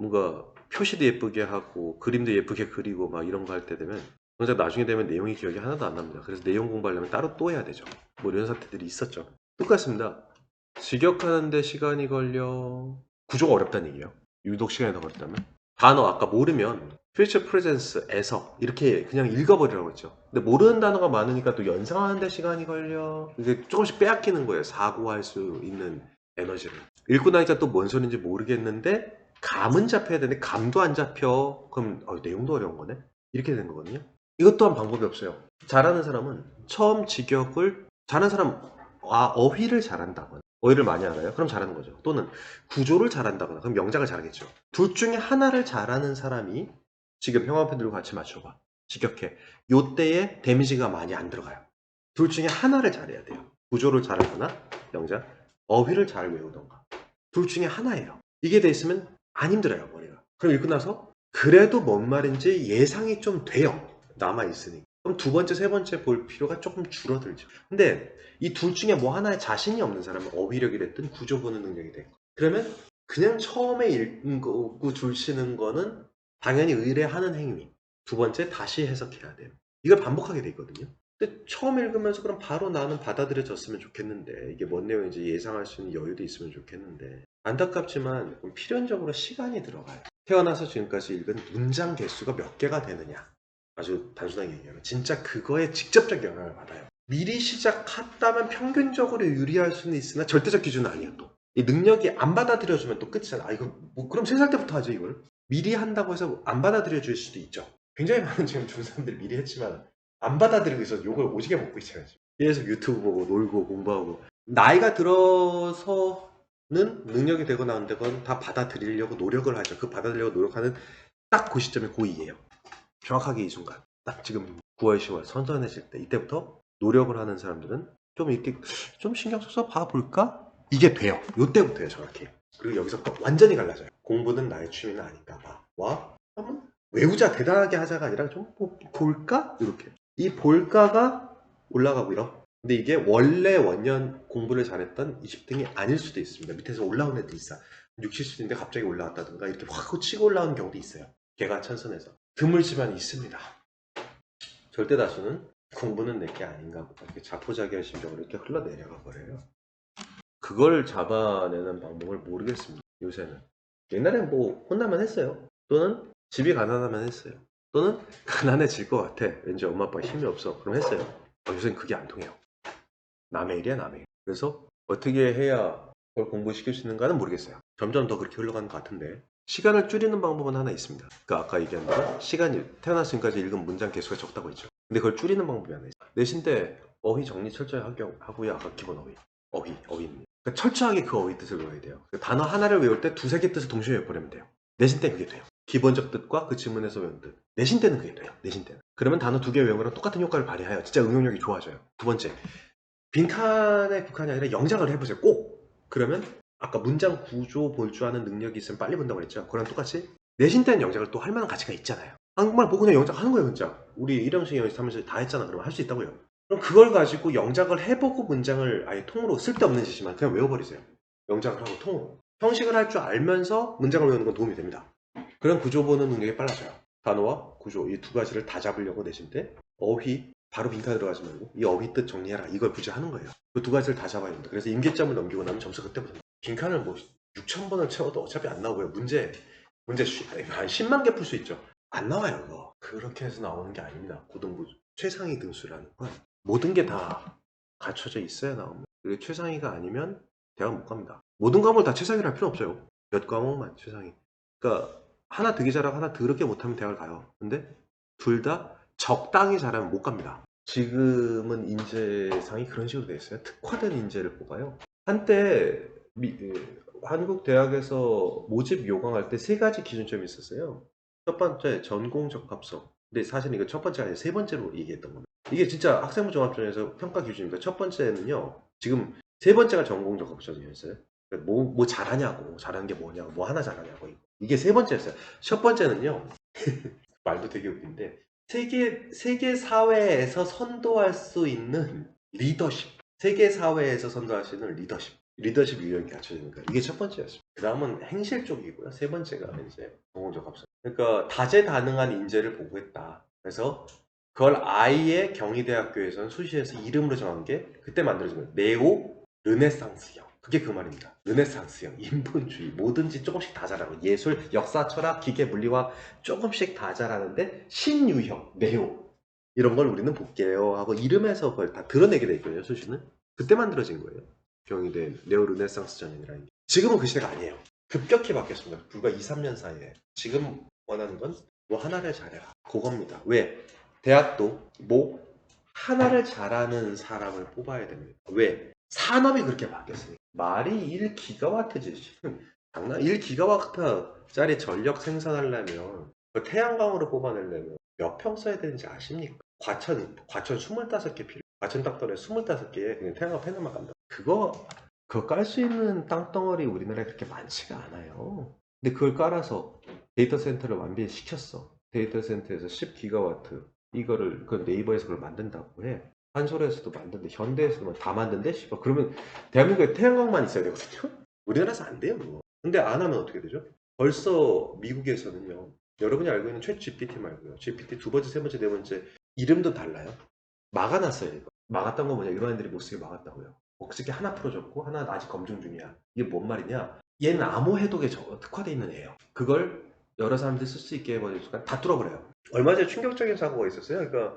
뭔가 표시도 예쁘게 하고 그림도 예쁘게 그리고 막 이런 거 할 때 되면 정작 나중에 되면 내용이 기억이 하나도 안 납니다. 그래서 내용 공부하려면 따로 또 해야 되죠. 뭐 이런 사태들이 있었죠. 똑같습니다. 직역하는데 시간이 걸려. 구조가 어렵다는 얘기예요. 유독 시간이 더 걸렸다면. 단어 아까 모르면 future presence에서 이렇게 그냥 읽어버리라고 했죠. 근데 모르는 단어가 많으니까 또 연상하는데 시간이 걸려. 이게 조금씩 빼앗기는 거예요. 사고할 수 있는 에너지를. 읽고 나니까 또 뭔 소리인지 모르겠는데 감은 잡혀야 되는데 감도 안 잡혀. 그럼 내용도 어려운 거네. 이렇게 되는 거거든요. 이것 또한 방법이 없어요. 잘하는 사람은 처음 직역을 잘하는 사람 어휘를 잘한다거나 어휘를 많이 알아요? 그럼 잘하는 거죠. 또는 구조를 잘한다거나 그럼 명작을 잘하겠죠. 둘 중에 하나를 잘하는 사람이 지금 형광펜 들고 같이 맞춰봐. 직역해. 요때에 데미지가 많이 안 들어가요. 둘 중에 하나를 잘해야 돼요. 구조를 잘하거나 명작, 어휘를 잘 외우던가. 둘 중에 하나예요. 이게 돼 있으면 안 힘들어요, 머리가. 그럼 읽고 나서 그래도 뭔 말인지 예상이 좀 돼요. 남아있으니. 그럼 두 번째, 세 번째 볼 필요가 조금 줄어들죠. 근데 이 둘 중에 뭐 하나에 자신이 없는 사람은 어휘력이 됐든 구조 보는 능력이 됐고 그러면 그냥 처음에 읽고 줄치는 거는 당연히 의뢰하는 행위. 두 번째 다시 해석해야 돼요. 이걸 반복하게 돼 있거든요. 근데 처음 읽으면서 그럼 바로 나는 받아들여졌으면 좋겠는데 이게 뭔 내용인지 예상할 수 있는 여유도 있으면 좋겠는데 안타깝지만 필연적으로 시간이 들어가요. 태어나서 지금까지 읽은 문장 개수가 몇 개가 되느냐. 아주 단순하게 얘기하면 진짜 그거에 직접적 영향을 받아요. 미리 시작했다면 평균적으로 유리할 수는 있으나 절대적 기준은 아니에요. 또 이 능력이 안 받아들여주면 또 끝이잖아. 이거 뭐 그럼 3살 때부터 하죠 이걸. 미리 한다고 해서 안 받아들여 줄 수도 있죠. 굉장히 많은 지금 중3들이 미리 했지만 안 받아들이고 있어서 욕을 오지게 먹고 있잖아요. 계속 유튜브 보고 놀고 공부하고 나이가 들어서는 능력이 되거나 안 되건 다 받아들이려고 노력을 하죠. 그 받아들이려고 노력하는 딱 그 시점이 고2예요. 정확하게 이 순간 딱 지금 9월 10월 선선해질 때 이때부터 노력을 하는 사람들은 좀 이렇게 좀 신경 써서 봐볼까? 이게 돼요. 이때부터요 정확히. 그리고 여기서부터 완전히 갈라져요. 공부는 나의 취미는 아닌가 봐. 와? 한번 외우자 대단하게 하자가 아니라 좀 볼까? 이렇게. 이 볼까가 올라가고요. 근데 이게 원래 원년 공부를 잘했던 20등이 아닐 수도 있습니다. 밑에서 올라온 애도 있어. 60, 70인데 갑자기 올라왔다든가 이렇게 확 치고 올라오는 경우도 있어요. 걔가 천선해서. 드물지만 있습니다. 절대 다수는 공부는 내게 아닌가 보다. 이렇게 자포자기한 심정으로 이렇게 흘러내려가 버려요. 그걸 잡아내는 방법을 모르겠습니다. 요새는. 옛날엔 뭐 혼나면 했어요. 또는 집이 가난하면 했어요. 또는 가난해질 것 같아. 왠지 엄마 아빠 힘이 없어. 그럼 했어요. 요새는 그게 안 통해요. 남의 일이야 남의 일. 그래서 어떻게 해야 그걸 공부시킬 수 있는가는 모르겠어요. 점점 더 그렇게 흘러가는 것 같은데 시간을 줄이는 방법은 하나 있습니다. 그러니까 아까 얘기한 대로 시간이 태어났을 지금까지 읽은 문장 개수가 적다고 했죠. 근데 그걸 줄이는 방법이 하나 있어요. 내신 때 어휘 정리 철저히 하고요. 아까 기본 어휘입니다. 그러니까 철저하게 그 어휘 뜻을 외워야 돼요. 그러니까 단어 하나를 외울 때 두세 개 뜻을 동시에 외워버리면 돼요. 내신 때 그게 돼요. 기본적 뜻과 그 지문에서 외운 뜻. 내신 때는 그게 돼요. 내신 때는. 그러면 단어 두 개 외운 거랑 똑같은 효과를 발휘해요. 진짜 응용력이 좋아져요. 두 번째, 빈칸에 국한이 아니라 영작을 해보세요. 꼭. 그러면 아까 문장 구조 볼 줄 아는 능력이 있으면 빨리 본다고 그랬죠. 그랑 똑같이 내신 때는 영작을 또 할 만한 가치가 있잖아요. 한국말 보고 그냥 영작 하는 거예요. 진짜. 우리 일형식 영작 하면서 다 했잖아. 그러면 할 수 있다고요. 그럼 그걸 가지고 영작을 해보고 문장을 아예 통으로 쓸데없는 짓이지만 그냥 외워버리세요. 영작을 하고 통으로. 형식을 할 줄 알면서 문장을 외우는 건 도움이 됩니다. 그럼 구조 보는 능력이 빨라져요. 단어와 구조 이 두 가지를 다 잡으려고 내신 때 어휘 바로 빈칸 들어가지 말고 이 어휘 뜻 정리해라 이걸 굳이 하는 거예요. 그 두 가지를 다 잡아야 됩니다. 그래서 임계점을 넘기고 나면 점수 그때부터 빈칸을 뭐 6,000번을 채워도 어차피 안 나오고요. 문제 한 10만 개 풀 수 있죠. 안 나와요 그거. 그렇게 해서 나오는 게 아닙니다. 고등부 최상위 등수라는 건 모든 게 다 갖춰져 있어야 나옵니다. 그리고 최상위가 아니면 대학 못 갑니다. 모든 과목을 다 최상위를 할 필요 없어요. 몇 과목만 최상위. 그러니까 하나 되게 잘하고 하나 더럽게 못하면 대학을 가요. 근데 둘 다 적당히 잘하면 못 갑니다. 지금은 인재상이 그런 식으로 돼 있어요. 특화된 인재를 뽑아요. 한때 한국 대학에서 모집 요강할 때 세 가지 기준점이 있었어요. 첫 번째 전공 적합성. 근데 사실 이거 첫 번째가 아니라 세 번째로 얘기했던 겁니다. 이게 진짜 학생부 종합전에서 평가 기준입니다. 첫 번째는요. 지금 세 번째가 전공 적합성이었어요. 뭐 잘하냐고, 잘하는 게 뭐냐고, 뭐 하나 잘하냐고. 이게 세 번째였어요. 첫 번째는요. 말도 되게 웃긴데 세계 사회에서 선도할 수 있는 리더십. 세계 사회에서 선도할 수 있는 리더십. 리더십 유형이 갖춰지는가. 이게 첫 번째였습니다. 그 다음은 행실 쪽이고요. 세 번째가 이제 동공적 합성. 그러니까 다재다능한 인재를 보고했다. 그래서 그걸 아예 경희대학교에서는 수시에서 이름으로 정한 게 그때 만들어진 거예요. 네오 르네상스형. 그게 그 말입니다. 르네상스형, 인본주의, 뭐든지 조금씩 다 잘하고 예술, 역사, 철학, 기계, 물리와 조금씩 다 잘하는데 신유형, 네오 이런 걸 우리는 볼게요 하고 이름에서 그걸 다 드러내게 돼 있거든요. 수시는 그때 만들어진 거예요. 경희대 네오 르네상스 전형이라는 게. 지금은 그 시대가 아니에요. 급격히 바뀌었습니다. 불과 2, 3년 사이에. 지금 원하는 건 뭐 하나를 잘해라. 그겁니다. 왜? 대학도 뭐 하나를 잘하는 사람을 뽑아야 됩니다. 왜? 산업이 그렇게 바뀌었으니까. 말이 1기가와트지. 장난 1기가와트짜리 전력 생산하려면 태양광으로 뽑아내려면 몇 평 써야 되는지 아십니까? 과천 25개 필요. 과천 땅덩어리 25개에 그냥 태양광 패널만 간다. 그거 깔 수 있는 땅덩어리 우리나라에 그렇게 많지가 않아요. 근데 그걸 깔아서 데이터 센터를 완비시켰어. 데이터 센터에서 10기가와트 이거를 그 네이버에서 그걸 만든다고 해. 한솔에서도 만든대, 현대에서도 다 만든대. 씨발 그러면 대한민국에 태양광만 있어야 되거든요. 우리나라에서 안 돼요 그거. 근데 안 하면 어떻게 되죠? 벌써 미국에서는요. 여러분이 알고 있는 챗 GPT 말고요. GPT 두 번째, 세 번째, 네 번째 이름도 달라요. 막아놨어요 이거. 막았던 건 뭐냐? 이런 애들이 못 쓰게 막았다고요. 목쓰기 하나 풀어줬고 하나는 아직 검증 중이야. 이게 뭔 말이냐? 얘는 암호 해독에 특화되어 있는 애예요. 그걸 여러 사람들이 쓸 수 있게 해버리는 순간 다 뚫어버려요. 얼마 전에 충격적인 사고가 있었어요. 그러니까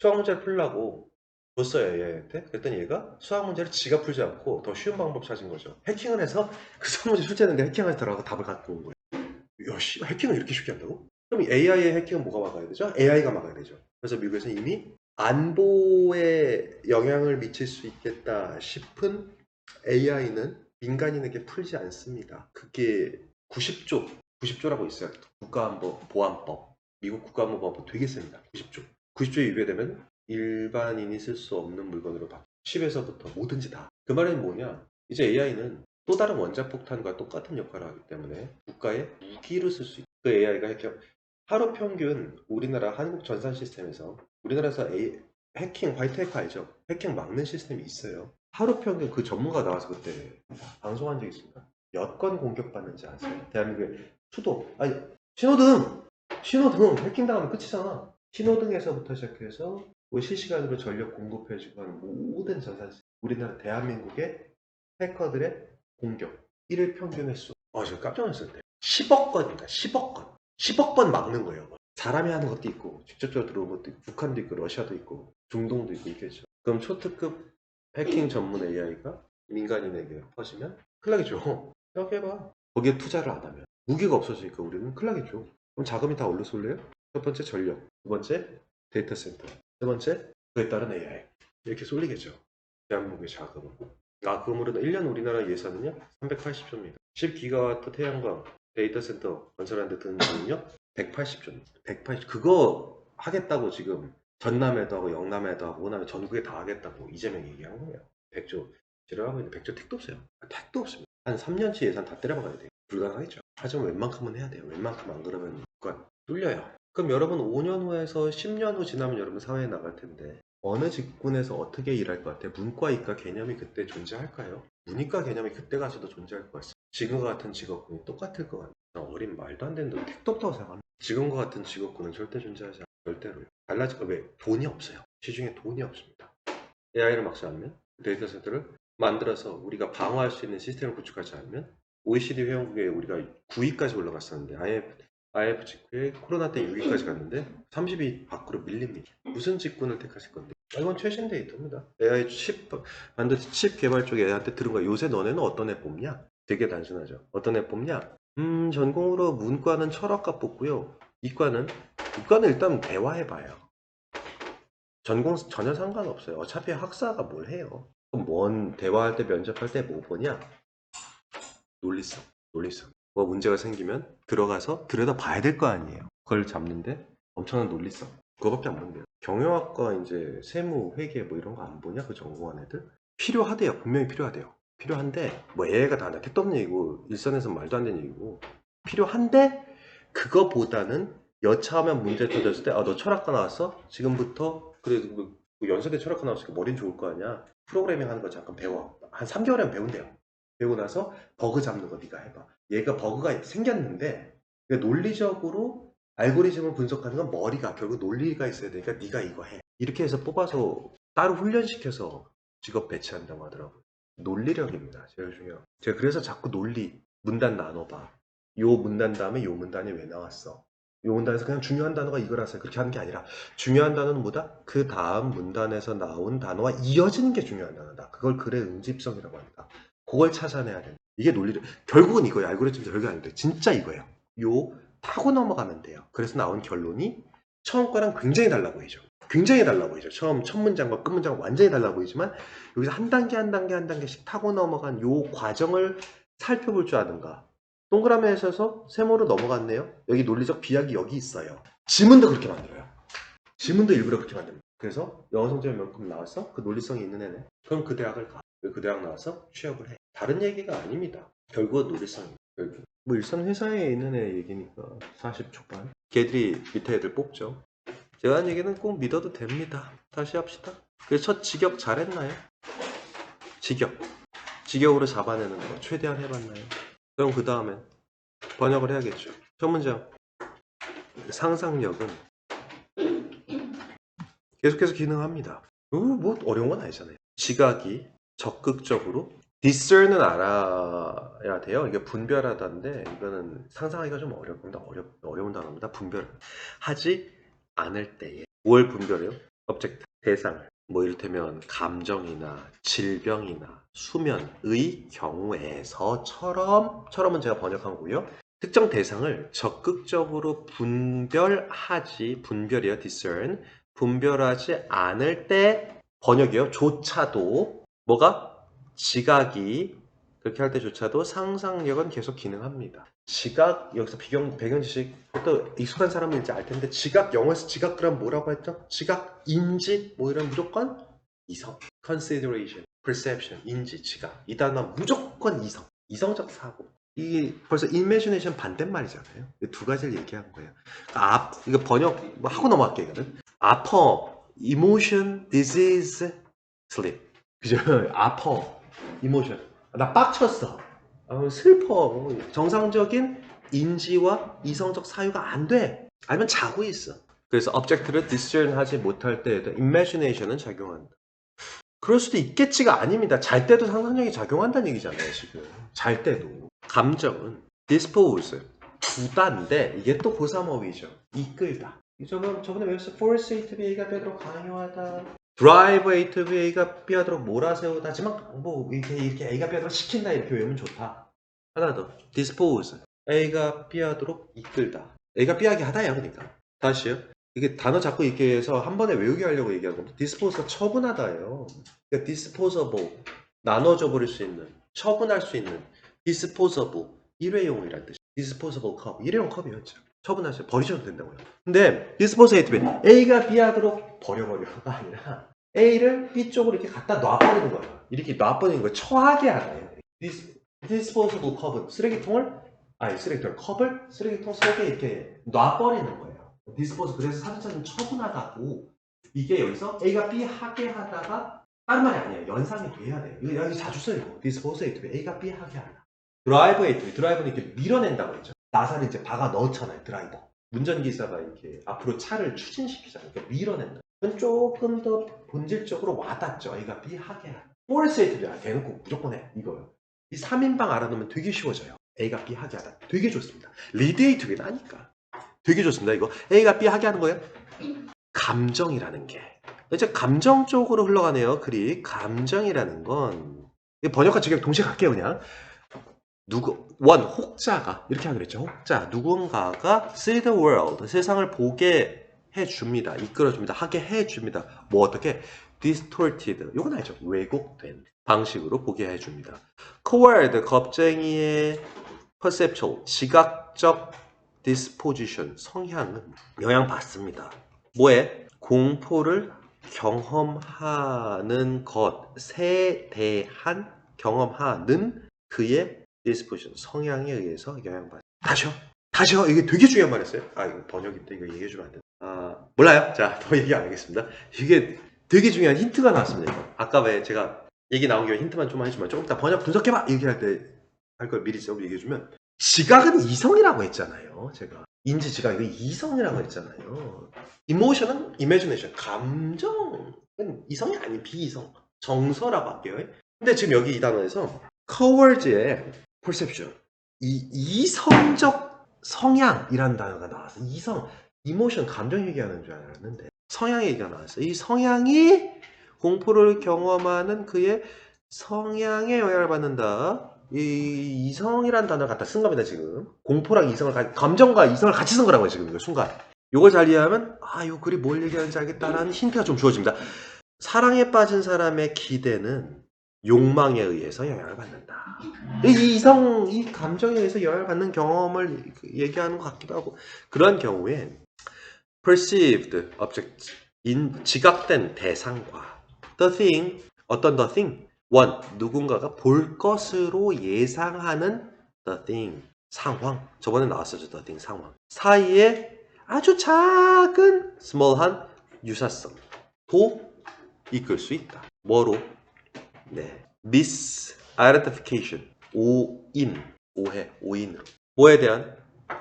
수학 문제를 풀려고 줬어요 얘한테. 그랬더니 얘가 수학 문제를 지가 풀지 않고 더 쉬운 방법 찾은 거죠. 해킹을 해서 그 수학 문제 출제했는데 해킹을 들어가고 답을 갖고 온 거예요. 야, 씨, 해킹을 이렇게 쉽게 한다고? 그럼 AI의 해킹은 뭐가 막아야 되죠? AI가 막아야 되죠. 그래서 미국에서는 이미 안보에 영향을 미칠 수 있겠다 싶은 AI는 민간인에게 풀지 않습니다. 그게 90조라고 있어요. 국가안보보안법. 미국 국가안보보안법 되게 셉니다. 90조. 90조에 위배되면 일반인이 쓸 수 없는 물건으로 바뀌어요. 칩에서부터 뭐든지 다. 그 말은 뭐냐? 이제 AI는 또 다른 원자폭탄과 똑같은 역할을 하기 때문에 국가의 무기로 쓸 수 있다. 그 AI가 하루 평균 우리나라 한국 전산 시스템에서 우리나라에서 해킹, 화이트 해커 알죠? 해킹 막는 시스템이 있어요. 하루 평균 그 전문가 나와서 그때 방송한 적이 있습니다. 몇 건 공격받는지 아세요? 대한민국의 수도, 아니, 신호등 해킹당하면 끝이잖아. 신호등에서부터 시작해서 뭐 실시간으로 전력 공급해주고 하는 모든 전산 시스템. 우리나라 대한민국의 해커들의 공격. 일일 평균 횟수. 저 깜짝 놀랐을 때. 10억 건입니다. 10억 건. 10억 건 막는 거예요. 사람이 하는 것도 있고, 직접적으로 들어온 것도 있고, 북한도 있고, 러시아도 있고, 중동도 있고, 있겠죠. 그럼 초특급 해킹 전문 AI가 민간인에게 퍼지면 큰일 나겠죠. 생각해봐. 거기에 투자를 안 하면. 무기가 없어지니까 우리는 큰일 나겠죠. 그럼 자금이 다 어디로 쏠래요? 첫 번째 전력, 두 번째 데이터 센터, 세 번째 그에 따른 AI. 이렇게 쏠리겠죠. 대한민국의 자금은. 그러므로 1년 우리나라 예산은요 380조입니다. 10기가와트 태양광 데이터 센터 건설하는 데 드는 돈은요 180조입니다. 180. 그거 하겠다고 지금 전남에도 하고 영남에도 하고 호남에 전국에 다 하겠다고 이재명이 얘기한 거예요. 100조 지랄하고 있는데 100조 택도 없어요. 택도 없습니다. 한 3년치 예산 다 때려박아야 돼요. 불가능하겠죠. 하지만 웬만큼은 해야 돼요. 웬만큼 안 그러면 국가 뚫려요. 그럼 여러분 5년 후에서 10년 후 지나면 여러분 사회에 나갈 텐데 어느 직군에서 어떻게 일할 것 같아요? 문과, 이과 개념이 그때 존재할까요? 문이과 개념이 그때 가서도 존재할 것 같습니다. 지금과 같은 직업군이 똑같을 것 같아요. 어린 말도 안 되는 택도 없다고 생각합니다. 지금과 같은 직업군은 절대 존재하지 않아요. 절대로요. 달라질 거 왜? 돈이 없어요. 시중에 돈이 없습니다. AI를 막지 않으면 데이터 센터를 만들어서 우리가 방어할 수 있는 시스템을 구축하지 않으면 OECD 회원국에 우리가 9위까지 올라갔었는데 IF 직후에 코로나 때 6위까지 갔는데 30위 밖으로 밀립니다. 무슨 직군을 택하실 건데? 이건 최신 데이터입니다. AI 칩 반도체 칩 개발 쪽에 애한테 들은 거야. 요새 너네는 어떤 애 뽑냐? 되게 단순하죠. 어떤 애 뽑냐? 전공으로 문과는 철학과 뽑고요. 이과는 일단 대화해봐요. 전공 전혀 상관없어요. 어차피 학사가 뭘 해요. 그럼 뭔 대화할 때 면접할 때 뭐 보냐? 논리성. 뭐 문제가 생기면 들어가서 들여다 봐야 될 거 아니에요. 그걸 잡는데 엄청난 논리성. 그거밖에 안 본대요. 경영학과 이제 세무, 회계 뭐 이런 거 안 보냐? 그 전공한 애들? 필요하대요. 분명히 필요하대요. 필요한데 뭐 AI가 다 택도 없는 얘기고 일선에서 말도 안 되는 얘기고 필요한데 그거보다는 여차하면 문제 터졌을 때 너 철학과 나왔어? 지금부터 그래도 뭐 연세대 철학과 나왔으니까 머리는 좋을 거 아니야. 프로그래밍 하는 거 잠깐 배워. 한 3개월이면 배운대요. 배우고 나서 버그 잡는 거 네가 해봐. 얘가 버그가 생겼는데 그러니까 논리적으로 알고리즘을 분석하는 건 머리가 결국 논리가 있어야 되니까 네가 이거 해. 이렇게 해서 뽑아서 따로 훈련시켜서 직업 배치한다고 하더라고요. 논리력입니다. 제일 중요한. 제가 그래서 자꾸 논리 문단 나눠봐. 요 문단 다음에 요 문단이 왜 나왔어? 요 문단에서 그냥 중요한 단어가 이거라서 그렇게 하는 게 아니라 중요한 단어는 뭐다? 그 다음 문단에서 나온 단어와 이어지는 게 중요한 단어다. 그걸 글의 응집성이라고 한다. 그걸 찾아내야 된다. 이게 논리를 결국은 이거예요. 알고리즘도 별게 아닌데 진짜 이거예요. 요 타고 넘어가면 돼요. 그래서 나온 결론이 처음 거랑 굉장히 달라 보이죠. 굉장히 달라 보이죠. 처음 첫 문장과 끝 문장 완전히 달라 보이지만 여기서 한 단계 한 단계 한 단계씩 타고 넘어간 요 과정을 살펴볼 줄 아는가. 동그라미에 있어서 세모로 넘어갔네요. 여기 논리적 비약이 여기 있어요. 지문도 그렇게 만들어요. 지문도 일부러 그렇게 만듭니다. 그래서 영어 성적이 몇큼 나왔어? 그 논리성이 있는 애네. 그럼 그 대학을 가. 그 대학 나와서 취업을 해. 다른 얘기가 아닙니다. 결국은 논리성입니다. 결국. 뭐 일선 회사에 있는 애 얘기니까 40 초반. 걔들이 밑에 애들 뽑죠. 제가 한 얘기는 꼭 믿어도 됩니다. 다시 합시다. 그래서 첫 직역 잘했나요? 직역. 직역으로 잡아내는 거 최대한 해봤나요? 그럼 그 다음엔 번역을 해야겠죠. 첫 문장. 상상력은 계속해서 기능합니다. 뭐 어려운 건 아니잖아요. 지각이 적극적으로 discern은 알아야 돼요. 이게 분별하다인데 이거는 상상하기가 좀 어려운 단어입니다. 분별하지 않을 때에 뭘 분별해요? object 대상을 뭐 이를테면 감정이나 질병이나 수면의 경우에서처럼은 제가 번역한 거고요. 특정 대상을 적극적으로 분별이요 discern 분별하지 않을 때 번역이요. 조차도 뭐가 지각이 그렇게 할 때조차도 상상력은 계속 기능합니다. 지각 여기서 배경 지식 또 익숙한 사람은 이제 알 텐데 지각 영어에서 지각 그럼 뭐라고 했죠? 지각 인지 뭐 이런 무조건 이성 consideration, perception 인지 지각 이 단어 무조건 이성적 사고 이게 벌써 imagination 반대말이잖아요. 두 가지를 얘기한 거예요. 이거 번역 뭐 하고 넘어갈게요. 이거는 아파, emotion, disease, sleep. 그죠? 아파, emotion. 나 빡쳤어. 슬퍼. 정상적인 인지와 이성적 사유가 안 돼. 아니면 자고 있어. 그래서 object를 discern 하지 못할 때에도 imagination은 작용한다. 그럴 수도 있겠지가 아닙니다. 잘 때도 상상력이 작용한다는 얘기잖아요, 지금. 잘 때도. 감정은 dispose, 두다인데 이게 또 고사모이죠. 이끌다. 저번에 외웠어. force A to B A가 B하도록 강요하다. drive A to B A가 B하도록 몰아세우다. 하지만 뭐 이렇게 A가 B하도록 시킨다 이렇게 외우면 좋다. 하나 더. dispose. A가 B하도록 이끌다. A가 B하게 하다야 그러니까. 다시요. 이게 단어 자꾸 이렇게 해서 한 번에 외우게 하려고 얘기하는 겁니다. dispose가 처분하다예요. 그러니까 disposable. 나눠줘 버릴 수 있는. 처분할 수 있는. disposable. 일회용이라는 뜻이에요. disposable cup. 일회용 컵이었죠. 처분하셔. 버리셔도 된다고요. 근데 dispose A to B. A가 B 하도록 버려버려가 아니라 A를 B 쪽으로 이렇게 갖다 놔버리는 거예요. 이렇게 놔버리는 걸 처하게 하나요. disposable 컵은 컵을 쓰레기통 속에 이렇게 놔버리는 거예요. 디스포즈 그래서 사전자는 처분하다고 이게 여기서 A가 B 하게 하다가 다른 말이 아니에요. 연상이 돼야 돼요. 이거 여기 자주 써요. 디스포즈 A to B A가 B 하게 하다. 드라이브 A to B 드라이브는 이렇게 밀어낸다고 했죠. 나사를 이제 박아 넣잖아요. 드라이버. 운전기사가 이렇게 앞으로 차를 추진시키잖아요. 그러니까 밀어낸다. 그건 조금 더 본질적으로 와닿죠. A가 B 하게 하다. 포레스 A to B 대놓고 무조건 해. 이거요. 이 3인방 알아놓으면 되게 쉬워져요. A가 B 하게 하다. 되게 좋습니다. 리드 A to B는 아니까. 되게 좋습니다. 이거 A가 B 하게 하는 거예요. 감정이라는 게 이제 감정 쪽으로 흘러가네요. 글이 감정이라는 건 번역과 직역 동시에 갈게요. 그냥 혹자가 이렇게 하기로 했죠. 혹자 누군가가 see the world 세상을 보게 해줍니다. 이끌어줍니다. 하게 해줍니다. 뭐 어떻게 distorted 이건 알죠. 왜곡된 방식으로 보게 해줍니다. coward 겁쟁이의 perceptual 지각적 disposition 성향은 영향받습니다. 뭐에? 공포를 경험하는 것에 대한 경험하는 그의 disposition 성향에 의해서 영향받습니다. 다시요. 이게 되게 중요한 말이었어요. 이거 번역인데 이거 얘기해주면 안 돼. 몰라요. 자, 더 얘기 안 하겠습니다. 이게 되게 중요한 힌트가 나왔습니다. 이거. 아까 왜 제가 얘기 나온 김에 힌트만 좀 해주면 조금 이따 번역 분석해봐 얘기할 때 할 걸 미리 좀 얘기해주면 지각은 이성이라고 했잖아요. 제가 인지 지각 이거 이성이라고 했잖아요. 이모션은 이매지네이션 감정은 이성이 아닌 비이성 정서라고 할게요. 근데 지금 여기 이 단어에서 cowards의 perception 이성적 성향이라는 단어가 나와서 이성 이모션 감정 얘기하는 줄 알았는데 성향 얘기가 나왔어요. 이 성향이 공포를 경험하는 그의 성향에 영향을 받는다. 이 이성이라는 단어를 갖다 쓴 겁니다. 지금 공포랑 이성을 감정과 이성을 같이 쓴 거라고요. 지금 이거 순간 요걸 잘 이해하면 요 글이 뭘 얘기하는지 알겠다라는 힌트가 좀 주어집니다. 사랑에 빠진 사람의 기대는 욕망에 의해서 영향을 받는다. 이 감정에 의해서 영향을 받는 경험을 얘기하는 것 같기도 하고 그런 경우에 perceived object 지각된 대상과 the thing 어떤 the thing one 누군가가 볼 것으로 예상하는 the thing 상황 저번에 나왔었죠. the thing 상황 사이에 아주 작은 small한 유사성도 이끌 수 있다. 뭐로? 네, misidentification 오해로 뭐에 대한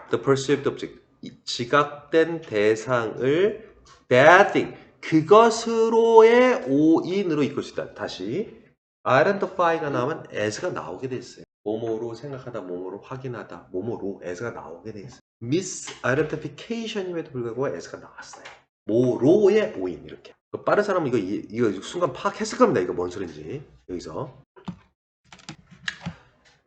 the perceived object 지각된 대상을 bad thing 그것으로의 오인으로 이끌 수 있다. 다시 identify가 나오면 as가 나오게 돼 있어요. 뭐뭐로 생각하다, 뭐뭐로 확인하다, 뭐뭐로 as가 나오게 돼 있어요. misidentification임에도 불구하고 as가 나왔어요. 뭐로의 오인 이렇게. 빠른 사람은 이거 순간 파악했을 겁니다. 이거 뭔 소린지 여기서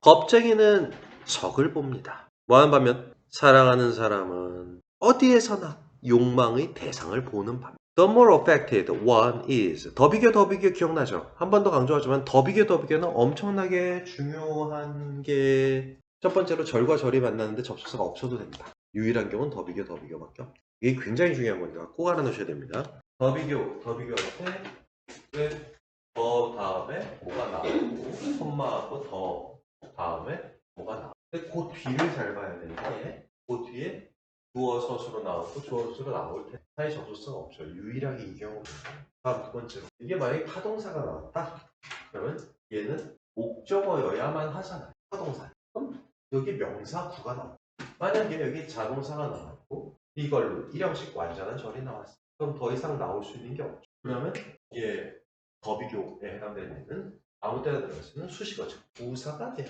겁쟁이는 적을 봅니다. 뭐하는 반면 사랑하는 사람은 어디에서나 욕망의 대상을 보는 반면 The more affected one is 더 비교 기억나죠? 한 번 더 강조하지만 더 비교는 엄청나게 중요한 게 첫 번째로 절과 절이 만나는데 접속사가 없어도 된다. 유일한 경우는 더 비교밖에 없죠. 이게 굉장히 중요한 거니까 꼭 알아놓으셔야 됩니다. 더 비교할 때 더 다음에 뭐가 나오고 콤마하고 더 다음에 뭐가 나오고 근데 그 뒤를 잘 봐야 되는데 그 뒤에 주어 서술로 나오고 주어 서술로 나올 때 사이 접속사가 없죠. 유일하게 이 경우입니다. 다음 두 번째로 이게 만약에 타동사가 나왔다 그러면 얘는 목적어여야만 하잖아요. 타동사 그럼 여기 명사구가 나와요. 만약에 여기 자동사가 나왔고 이걸로 일형식 완전한 절이 나왔어요. 그럼 더 이상 나올 수 있는 게 없죠. 그러면 이게 더 비교에 해당되는 얘는 아무 때나 들어갈 수 있는 수식어죠. 부사가 돼요.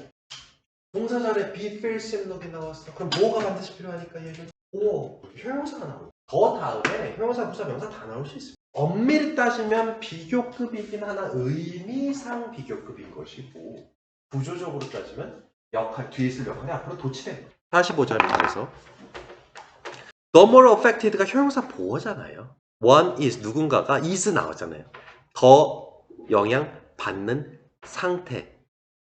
동사절에 be feel similar이 나왔어. 그럼 뭐가 반드시 필요하니까 얘는 형용사가 나오고 더 다음에 형용사, 부사, 명사 다 나올 수 있습니다. 엄밀히 따지면 비교급이긴 하나 의미상 비교급인 것이고 구조적으로 따지면 뒤에 있을 역할이 앞으로 도치된 거예요. 다시 보자. 그래서 the more affected가 형용사 보어잖아요. one is 누군가가 is 나왔잖아요. 더 영향 받는 상태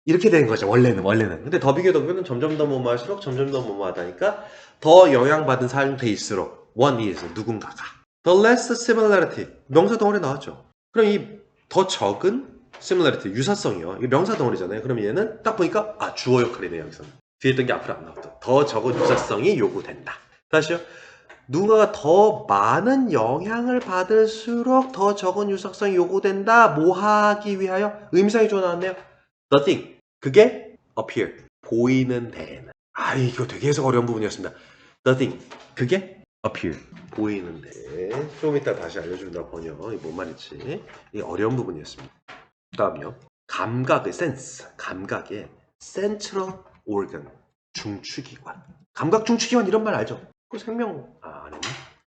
이렇게 된 거죠. 원래는 근데 더 비교는 점점 더 뭐뭐할수록 점점 더 뭐뭐하다니까 더 영향받은 상태일수록 one is 누군가가 the less similarity 명사 덩어리 나왔죠. 그럼 이 더 적은 similarity 유사성이요. 이게 명사 덩어리잖아요. 그럼 얘는 딱 보니까 주어 역할이네요. 여기서는 뒤에 있던 게 앞으로 안 나왔다. 더 적은 유사성이 요구된다. 다시요. 누군가가 더 많은 영향을 받을수록 더 적은 유사성이 요구된다. 뭐 하기 위하여? 의미상이 좀 나왔네요. The thing. 그게 appear. 보이는 데에는. 이거 되게 해석 어려운 부분이었습니다. The thing. 그게 appear. 보이는 데. 좀 이따 다시 알려준다 번역. 이게 뭔 말인지. 이게 어려운 부분이었습니다. 다음이요. 감각의 sense. 감각의 central organ. 중추기관. 감각 중추기관 이런 말 알죠? 그 생명 안 했나?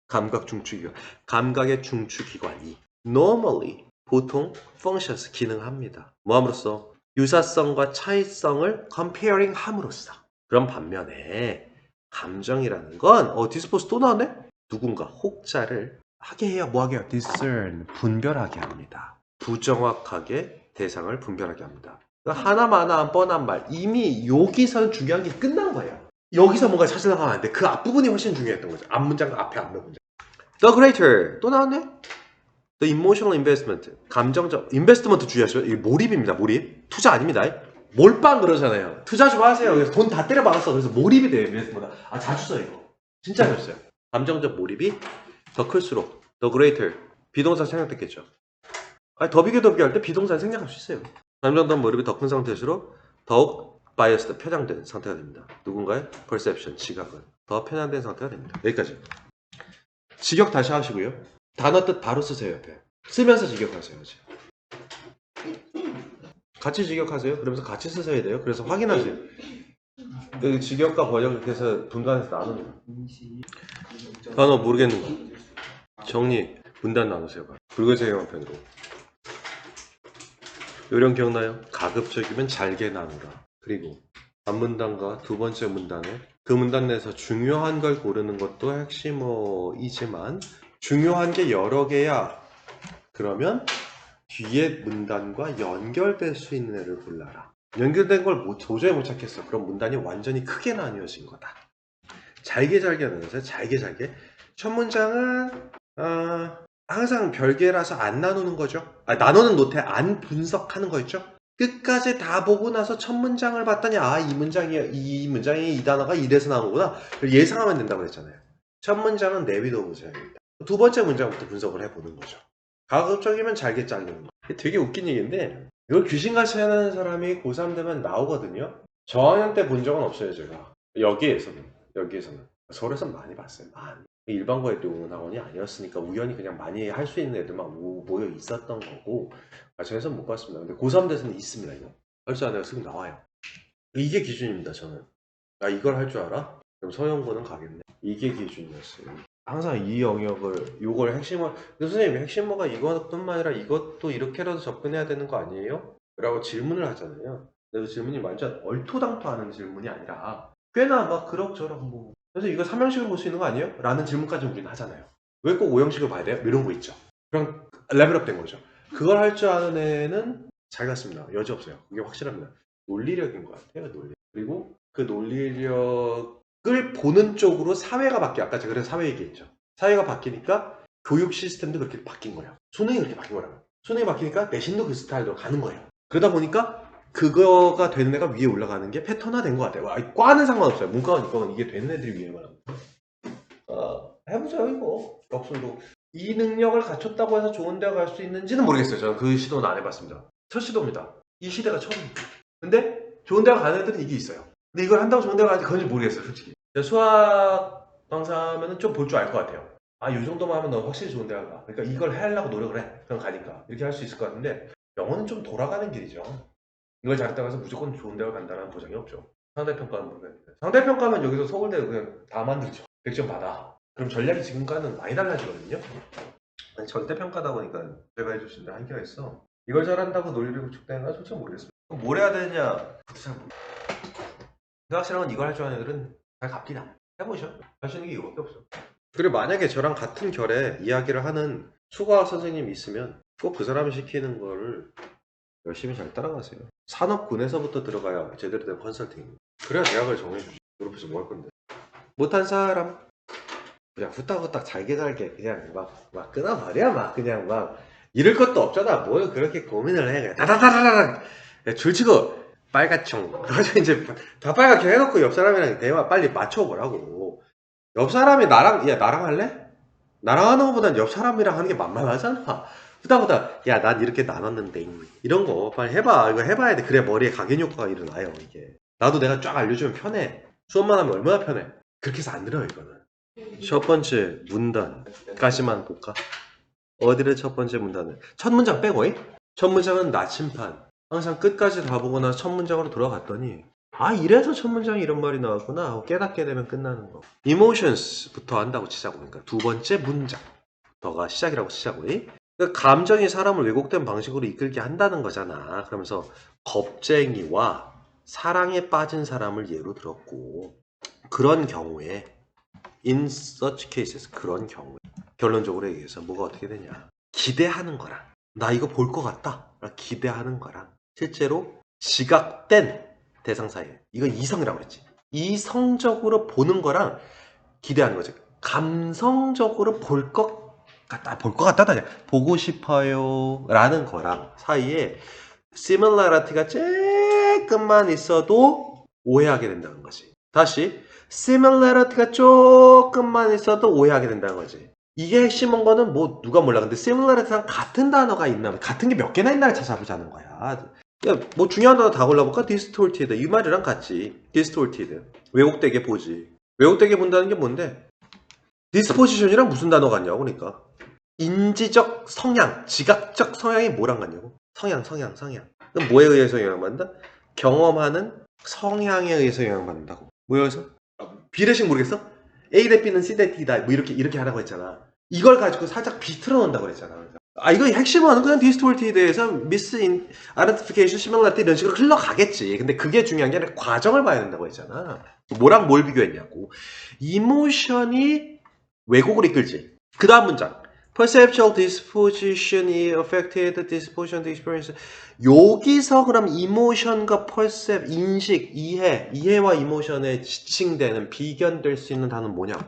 감각 중추기관. 감각의 중추기관이 normally 보통 functions 기능합니다. 뭐함으로써? 유사성과 차이성을 comparing 함으로써. 그런 반면에 감정이라는 건 디스포스 또 나왔네? 누군가 혹자를 하게 해요. 뭐 하게 해요? discern 분별하게 합니다. 부정확하게 대상을 분별하게 합니다. 하나마나 뻔한 말 이미 여기서는 중요한 게 끝난 거예요. 여기서 뭔가 찾으려고 하면 안 돼. 그 앞부분이 훨씬 중요했던 거죠. 앞문장과 앞에 앞문장. The greater 또 나왔네. The emotional investment 감정적 인베스트먼트 주의하시죠. 이게 몰입입니다. 몰입. 투자 아닙니다. 몰빵 그러잖아요. 투자 좀 하세요. 그래서 돈 다 때려 박았어. 그래서 몰입이 돼요. 인베스트먼트. 자주 써 이거. 진짜 잘 써요. 감정적 몰입이 더 클수록 the greater 비동사 생략됐겠죠. 더 비교할 때 비동사 생략할 수 있어요. 감정단 몰입이 더 큰 상태일수록 더욱 바이어스드 편향된 상태가 됩니다. 누군가의 perception, 지각은 더 편향된 상태가 됩니다. 여기까지. 직역 다시 하시고요. 단어 뜻 바로 쓰세요. 옆에. 쓰면서 직역하세요. 그치? 같이 직역하세요. 그러면서 같이 쓰셔야 돼요. 그래서 확인하세요. 그 직역과 번역 이렇게 해서 분간해서 나누는 거. 단어 모르겠는 거. 정리, 문단 나누세요. 붉은색 형편으로. 요령 기억나요? 가급적이면 잘게 나누라. 그리고 앞문단과 두 번째 문단에 그 문단 내에서 중요한 걸 고르는 것도 핵심어이지만 중요한 게 여러 개야. 그러면 뒤에 문단과 연결될 수 있는 애를 골라라. 연결된 걸 도저히 못 찾겠어. 그럼 문단이 완전히 크게 나뉘어진 거다. 잘게 나누세요. 잘게. 첫 문장은 항상 별개라서 안 나누는 거죠. 나누는 노트에 안 분석하는 거 있죠. 끝까지 다 보고 나서 첫 문장을 봤더니 이 문장이 이 단어가 이래서 나오는구나. 예상하면 된다고 그랬잖아요. 첫 문장은 내비둬 보세요. 두 번째 문장부터 분석을 해보는 거죠. 가급적이면 잘게 자르는 거. 되게 웃긴 얘기인데 이걸 귀신같이 하는 사람이 고3 되면 나오거든요. 저학년 때 본 적은 없어요. 제가 여기에서는 서울에서 많이 봤어요. 일반고 애들 오는 학원이 아니었으니까 우연히 그냥 많이 할 수 있는 애들만 모여 있었던 거고 저에서 못 봤습니다. 근데 고3 돼서는 있습니다. 이거 할 줄 아는 애가 쓰고 나와요. 이게 기준입니다. 저는 나 이걸 할 줄 알아? 그럼 서영고는 가겠네. 이게 기준이었어요. 항상 이 영역을 요걸 핵심어 선생님 핵심어가 이것뿐만 아니라 이것도 이렇게라도 접근해야 되는 거 아니에요? 라고 질문을 하잖아요. 근데 그 질문이 완전 얼토당토하는 질문이 아니라 꽤나 막 그럭저럭 뭐 그래서 이거 3형식으로 볼 수 있는 거 아니에요? 라는 질문까지 우리는 하잖아요. 왜 꼭 5형식을 봐야 돼요? 이런 거 있죠. 그럼 레벨업 된 거죠. 그걸 할 줄 아는 애는 잘 갔습니다. 여지 없어요. 그게 확실합니다. 논리력인 것 같아요. 논리. 그리고 그 논리력을 보는 쪽으로 사회가 바뀌어. 아까 제가 그래서 사회 얘기했죠. 사회가 바뀌니까 교육 시스템도 그렇게 바뀐 거예요. 수능이 그렇게 바뀐 거라고. 수능이 바뀌니까 내신도 그 스타일로 가는 거예요. 그러다 보니까 그거가 되는 애가 위에 올라가는 게 패턴화된 것 같아요. 과는 상관없어요. 문과건 이과건 이게 되는 애들이 위에 올라가는 거예요. 해보죠 이거. 역술도 이 능력을 갖췄다고 해서 좋은 데 갈 수 있는지는 모르겠어요. 저는 그 시도는 안 해봤습니다. 첫 시도입니다. 이 시대가 처음입니다. 근데 좋은 데 가는 애들은 이게 있어요. 근데 이걸 한다고 좋은 데 가는지 그건지 모르겠어요. 솔직히. 수학 강사하면 좀 볼 줄 알 것 같아요. 이 정도만 하면 너 확실히 좋은 데 가. 그러니까 이걸 하려고 노력을 해. 그럼 가니까. 이렇게 할 수 있을 것 같은데 영어는 좀 돌아가는 길이죠. 이걸 잘했다고 해서 무조건 좋은 데가 간다는 보장이 없죠. 상대평가는 모르겠는데. 상대평가면 여기서 서울대 그냥 다 만들죠. 100점 받아. 그럼 전략이 지금과는 많이 달라지거든요. 아니, 절대평가다 보니까 제가 해줄 수 있는 한계가 있어. 이걸 잘한다고 논리를 구축되는가 솔직히 모르겠어요. 그럼 뭘 해야 되냐? 잘 모르겠어요. 그 확실한 건 이걸 할 줄 아는 애들은 잘 갑니다. 해보죠. 할 수 있는 게 이거밖에 없어. 그리고 만약에 저랑 같은 결에 이야기를 하는 수과 선생님이 있으면 꼭 그 사람이 시키는 거를 열심히 잘 따라가세요. 산업군에서부터 들어가야 제대로 된 컨설팅입니다. 그래야 대학을 정해주죠. 졸업해서 뭐 할 건데. 못한 사람 그냥 후딱후딱 잘게 그냥 막 끊어버려. 막 그냥 막 이럴 것도 없잖아. 뭘 그렇게 고민을 해. 그냥 다다다다닥 줄치고 빨갛총 그래서 이제 다 빨갛게 해놓고 옆 사람이랑 대화 빨리 맞춰보라고. 옆 사람이 나랑 할래? 나랑 하는 것보단 옆 사람이랑 하는 게 만만하잖아. 후다후다 난 이렇게 나눴는데 이런 거 빨리 해봐. 이거 해봐야 돼. 그래 머리에 각인 효과가 일어나요. 이게 나도 내가 쫙 알려주면 편해. 수업만 하면 얼마나 편해. 그렇게 해서 안 들어요. 이거는 첫 번째 문단까지만 볼까? 어디를 첫 번째 문단을 첫 문장 빼고 첫 문장은 나침판. 항상 끝까지 다 보고 나서 첫 문장으로 돌아갔더니 이래서 첫 문장에 이런 말이 나왔구나 하고 깨닫게 되면 끝나는 거. emotions부터 한다고 치자고. 그러니까 두 번째 문장부터가 시작이라고 치자고. 그러니까 감정이 사람을 왜곡된 방식으로 이끌게 한다는 거잖아. 그러면서 겁쟁이와 사랑에 빠진 사람을 예로 들었고 그런 경우에 in such cases 그런 경우에 결론적으로 얘기해서 뭐가 어떻게 되냐. 기대하는 거랑 나 이거 볼 것 같다 기대하는 거랑 실제로 지각된 대상 사이에 이거 이성이라고 그랬지. 이성적으로 보는 거랑 기대하는 거지. 감성적으로 볼 것 같다 보고 싶어요 라는 거랑 사이에 similarity가 조금만 있어도 오해하게 된다는 거지. 다시 similarity가 조금만 있어도 오해하게 된다는 거지. 이게 핵심인 거는 뭐 누가 몰라. 근데 similarity랑 같은 단어가 있나 같은 게 몇 개나 있나를 찾아보자는 거야. 야, 뭐 중요한 단어 다 골라볼까? distorted 이 말이랑 같지. distorted 왜곡되게 보지. 왜곡되게 본다는 게 뭔데? disposition이랑 무슨 단어 같냐고 그러니까. 인지적 성향, 지각적 성향이 뭐랑 같냐고. 성향. 그럼 뭐에 의해서 영향받는다? 경험하는 성향에 의해서 영향받는다고. 뭐에 의해서? 비례식 모르겠어? A 대 B는 C 대 D다. 뭐 이렇게 하라고 했잖아. 이걸 가지고 살짝 비틀어 놓는다고 그랬잖아. 이거 핵심은 그냥 디스토티드에서 미스 인 아이덴티피케이션 시밀러티 이런 식으로 흘러가겠지. 근데 그게 중요한 게 아니라 과정을 봐야 된다고 했잖아. 뭐랑 뭘 비교했냐고. 이모션이 왜곡을 이끌지. 그 다음 문장. Perceptual disposition이 affected disposition experience. 여기서 그럼 이모션과 percep, 인식, 이해와 이모션에 지칭되는 비견될 수 있는 단어는 뭐냐고.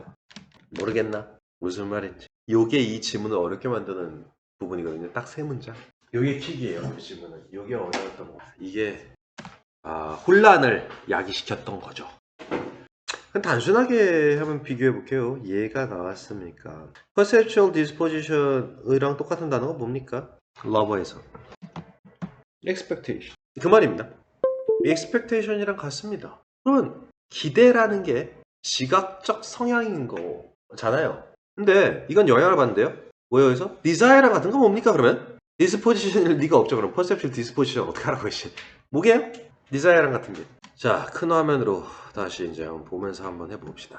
모르겠나? 무슨 말인지. 요게 이 지문을 어렵게 만드는 부분이거든요. 딱 세 문장. 요게 킥이에요. 그 지문은. 요게 어려웠던 거. 이게 혼란을 야기시켰던 거죠. 단순하게 한번 비교해 볼게요. 얘가 나왔습니까? Perceptual disposition이랑 똑같은 단어가 뭡니까? 러버에서 expectation 그 말입니다. expectation이랑 같습니다. 그러면 기대라는 게 지각적 성향인 거잖아요. 근데 이건 영향을 받는데요. 뭐예요? 여기서? desire 같은 거 뭡니까 그러면? disposition일 리가 없죠. 그럼 perceptual disposition 어떻게 하라고 했지? 뭐게요? desire 같은 게. 자, 큰 화면으로 다시 이제 한번 보면서 한번 해봅시다.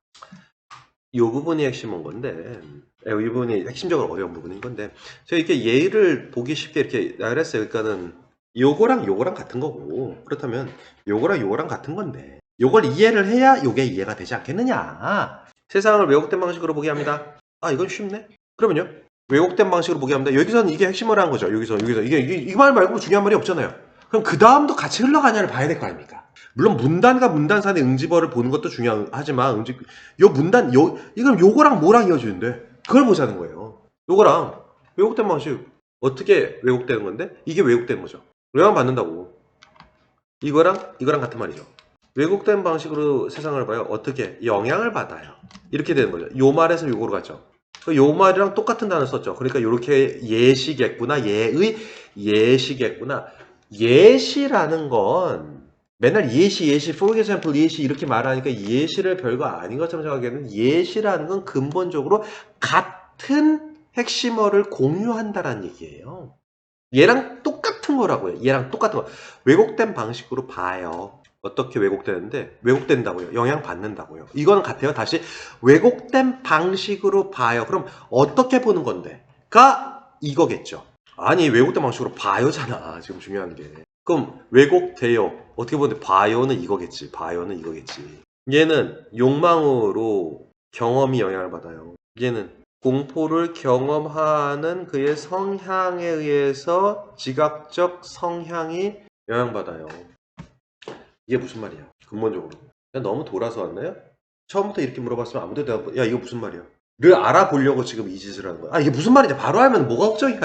이 부분이 핵심인 건데, 이 부분이 핵심적으로 어려운 부분인 건데, 제가 이렇게 예를 보기 쉽게 이렇게 나열했어요. 그러니까는 요거랑 같은 거고, 그렇다면 요거랑 같은 건데, 요걸 이해를 해야 요게 이해가 되지 않겠느냐. 세상을 왜곡된 방식으로 보게 합니다. 이건 쉽네. 그러면요, 왜곡된 방식으로 보게 합니다. 여기서는 이게 핵심을 한 거죠. 여기서 이 말 말고 중요한 말이 없잖아요. 그럼 그 다음도 같이 흘러가냐를 봐야 될 거 아닙니까? 물론 문단과 문단산의 응집어를 보는 것도 중요하지만 이건 요거랑 뭐랑 이어지는데 그걸 보자는 거예요. 요거랑 왜곡된 방식 어떻게 왜곡되는 건데 이게 왜곡된 거죠. 영향 받는다고. 이거랑 같은 말이죠. 왜곡된 방식으로 세상을 봐요. 어떻게 영향을 받아요. 이렇게 되는 거죠. 요 말에서 요거로 갔죠. 요 말이랑 똑같은 단어 썼죠. 그러니까 요렇게 예시겠구나. 예시겠구나. 예시라는 건 맨날 예시, for example, 예시 이렇게 말하니까 예시를 별거 아닌 것처럼 생각하기에는 예시라는 건 근본적으로 같은 핵심어를 공유한다라는 얘기예요. 얘랑 똑같은 거라고요. 얘랑 똑같은 거. 왜곡된 방식으로 봐요. 어떻게 왜곡되는데? 왜곡된다고요. 영향 받는다고요. 이건 같아요. 다시 왜곡된 방식으로 봐요. 그럼 어떻게 보는 건데? 가 이거겠죠. 아니 왜곡된 방식으로 봐요잖아. 지금 중요한 게. 그럼 왜곡돼요. 어떻게 보는데 봐요는 이거겠지. 봐요는 이거겠지. 얘는 욕망으로 경험이 영향을 받아요. 얘는 공포를 경험하는 그의 성향에 의해서 지각적 성향이 영향받아요. 이게 무슨 말이야? 근본적으로. 너무 돌아서 왔나요? 처음부터 이렇게 물어봤으면 아무도 대답, 야, 이거 무슨 말이야? 를 알아보려고 지금 이 짓을 하는 거야. 이게 무슨 말인지 바로 알면 뭐가 걱정이야.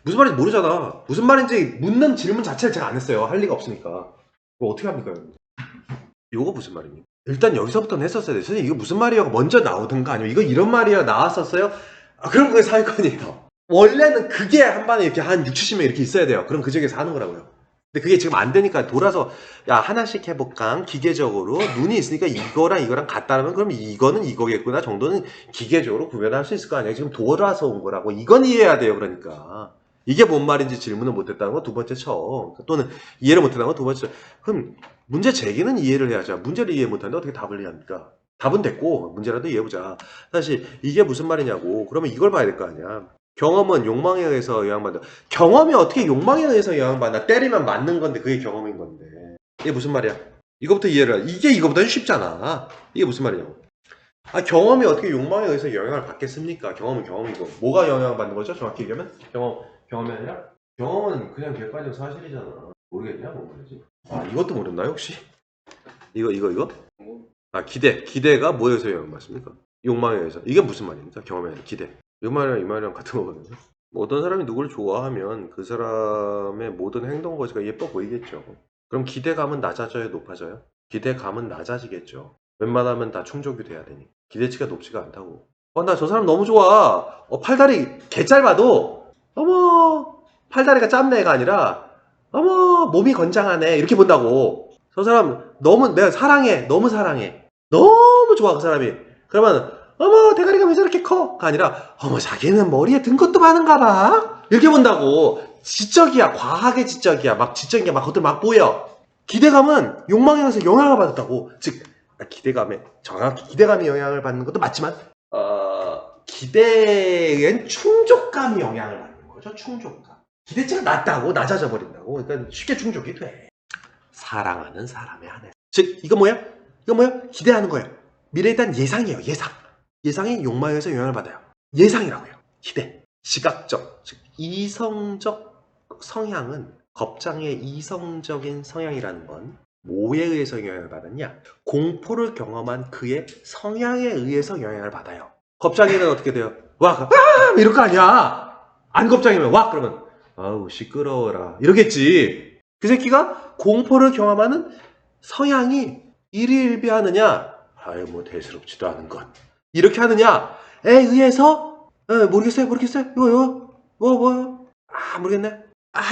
무슨 말인지 모르잖아. 무슨 말인지 묻는 질문 자체를 제가 안 했어요. 할 리가 없으니까. 뭐 어떻게 합니까? 이거 무슨 말입니까? 일단 여기서부터는 했었어야 돼. 선생님, 이거 무슨 말이야? 먼저 나오든가 아니면 이거 이런 말이야 나왔었어요? 그럼 그게 사회권이에요. 원래는 그게 한 반에 이렇게 한 6, 70명 이렇게 있어야 돼요. 그럼 그 중에서 하는 거라고요. 근데 그게 지금 안 되니까 돌아서 야 하나씩 해볼까 기계적으로 눈이 있으니까 이거랑 같다면 그럼 이거는 이거겠구나 정도는 기계적으로 구별할 수 있을 거 아니에요. 지금 돌아서 온 거라고. 이건 이해해야 돼요. 그러니까 이게 뭔 말인지 질문을 못했다는 건 두 번째 쳐. 또는 이해를 못했다는 건 두 번째 쳐. 그럼 문제 제기는 이해를 해야죠. 문제를 이해 못하는데 어떻게 답을 이해합니까? 답은 됐고 문제라도 이해해보자. 사실 이게 무슨 말이냐고. 그러면 이걸 봐야 될 거 아니야. 경험은 욕망에 의해서 영향받는다. 경험이 어떻게 욕망에 의해서 영향받나? 때리면 맞는 건데 그게 경험인 건데. 이게 무슨 말이야? 이거부터 이해를 해. 이게 이거보다 쉽잖아. 이게 무슨 말이냐고. 경험이 어떻게 욕망에 의해서 영향을 받겠습니까? 경험은 경험이고. 뭐가 영향받는 거죠? 정확히 얘기하면? 경험이 아니라? 경험은 그냥 객관적 사실이잖아. 모르겠냐? 뭔 말이지? 이것도 모른다 혹시? 이거? 기대가 뭐에서 영향받습니까? 욕망에 의해서. 이게 무슨 말입니까? 경험이 아니라 기대. 이 말이랑 같은 거거든요. 어떤 사람이 누구를 좋아하면 그 사람의 모든 행동 거지가 예뻐 보이겠죠. 그럼 기대감은 낮아져요, 높아져요? 기대감은 낮아지겠죠. 웬만하면 다 충족이 돼야 되니. 기대치가 높지가 않다고. 나 저 사람 너무 좋아. 팔다리 개 짧아도 어머 팔다리가 짧네가 아니라 어머 몸이 건장하네 이렇게 본다고. 저 사람 너무 내가 사랑해 너무 사랑해 너무 좋아 그 사람이. 그러면 어머 대가리가 왜 저렇게 커가 아니라 어머 자기는 머리에 든 것도 많은가 봐 이렇게 본다고. 지적이야. 과하게 지적이야. 막 지적인 게 막 겉으로 막 보여. 기대감은 욕망에 의해서 영향을 받았다고. 즉 기대감에 정확히 기대감이 영향을 받는 것도 맞지만 기대엔 충족감이 영향을 받는 거죠. 충족감. 기대치가 낮다고 낮아져 버린다고. 그러니까 쉽게 충족이 돼. 사랑하는 사람에 한해서. 즉 이거 뭐야? 이거 뭐야? 기대하는 거예요. 미래에 대한 예상이에요. 예상. 예상이 욕망에 의해서 영향을 받아요. 예상이라고요. 기대. 시각적, 즉 이성적 성향은 겁장의 이성적인 성향이라는 건 뭐에 의해서 영향을 받았냐? 공포를 경험한 그의 성향에 의해서 영향을 받아요. 겁장이는 어떻게 돼요? 와, 이럴 거 아니야. 안 겁장이면 와 그러면 아우 시끄러워라 이러겠지. 그 새끼가 공포를 경험하는 성향이 일희일비하느냐? 아유 뭐 대수롭지도 않은 것 이렇게 하느냐에 의해서 모르겠어요 이거 뭐 모르겠네.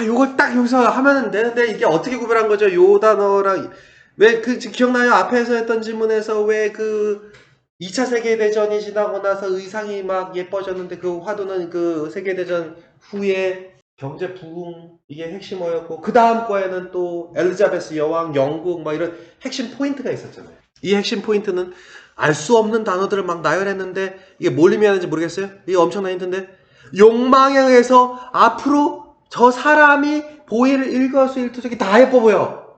요걸 딱 여기서 하면 되는데 이게 어떻게 구별한 거죠? 요 단어랑 왜 그 기억나요? 앞에서 했던 질문에서 왜 그 2차 세계대전이 지나고 나서 의상이 막 예뻐졌는데 그 화두는 그 세계대전 후에 경제 부흥 이게 핵심어였고 그 다음 거에는 또 엘리자베스 여왕 영국 막 이런 핵심 포인트가 있었잖아요. 이 핵심 포인트는 알 수 없는 단어들을 막 나열했는데 이게 뭘 의미하는지 모르겠어요? 이게 엄청난 힌트인데 욕망에 의해서 앞으로 저 사람이 보일 일거수일투족이 다 예뻐 보여.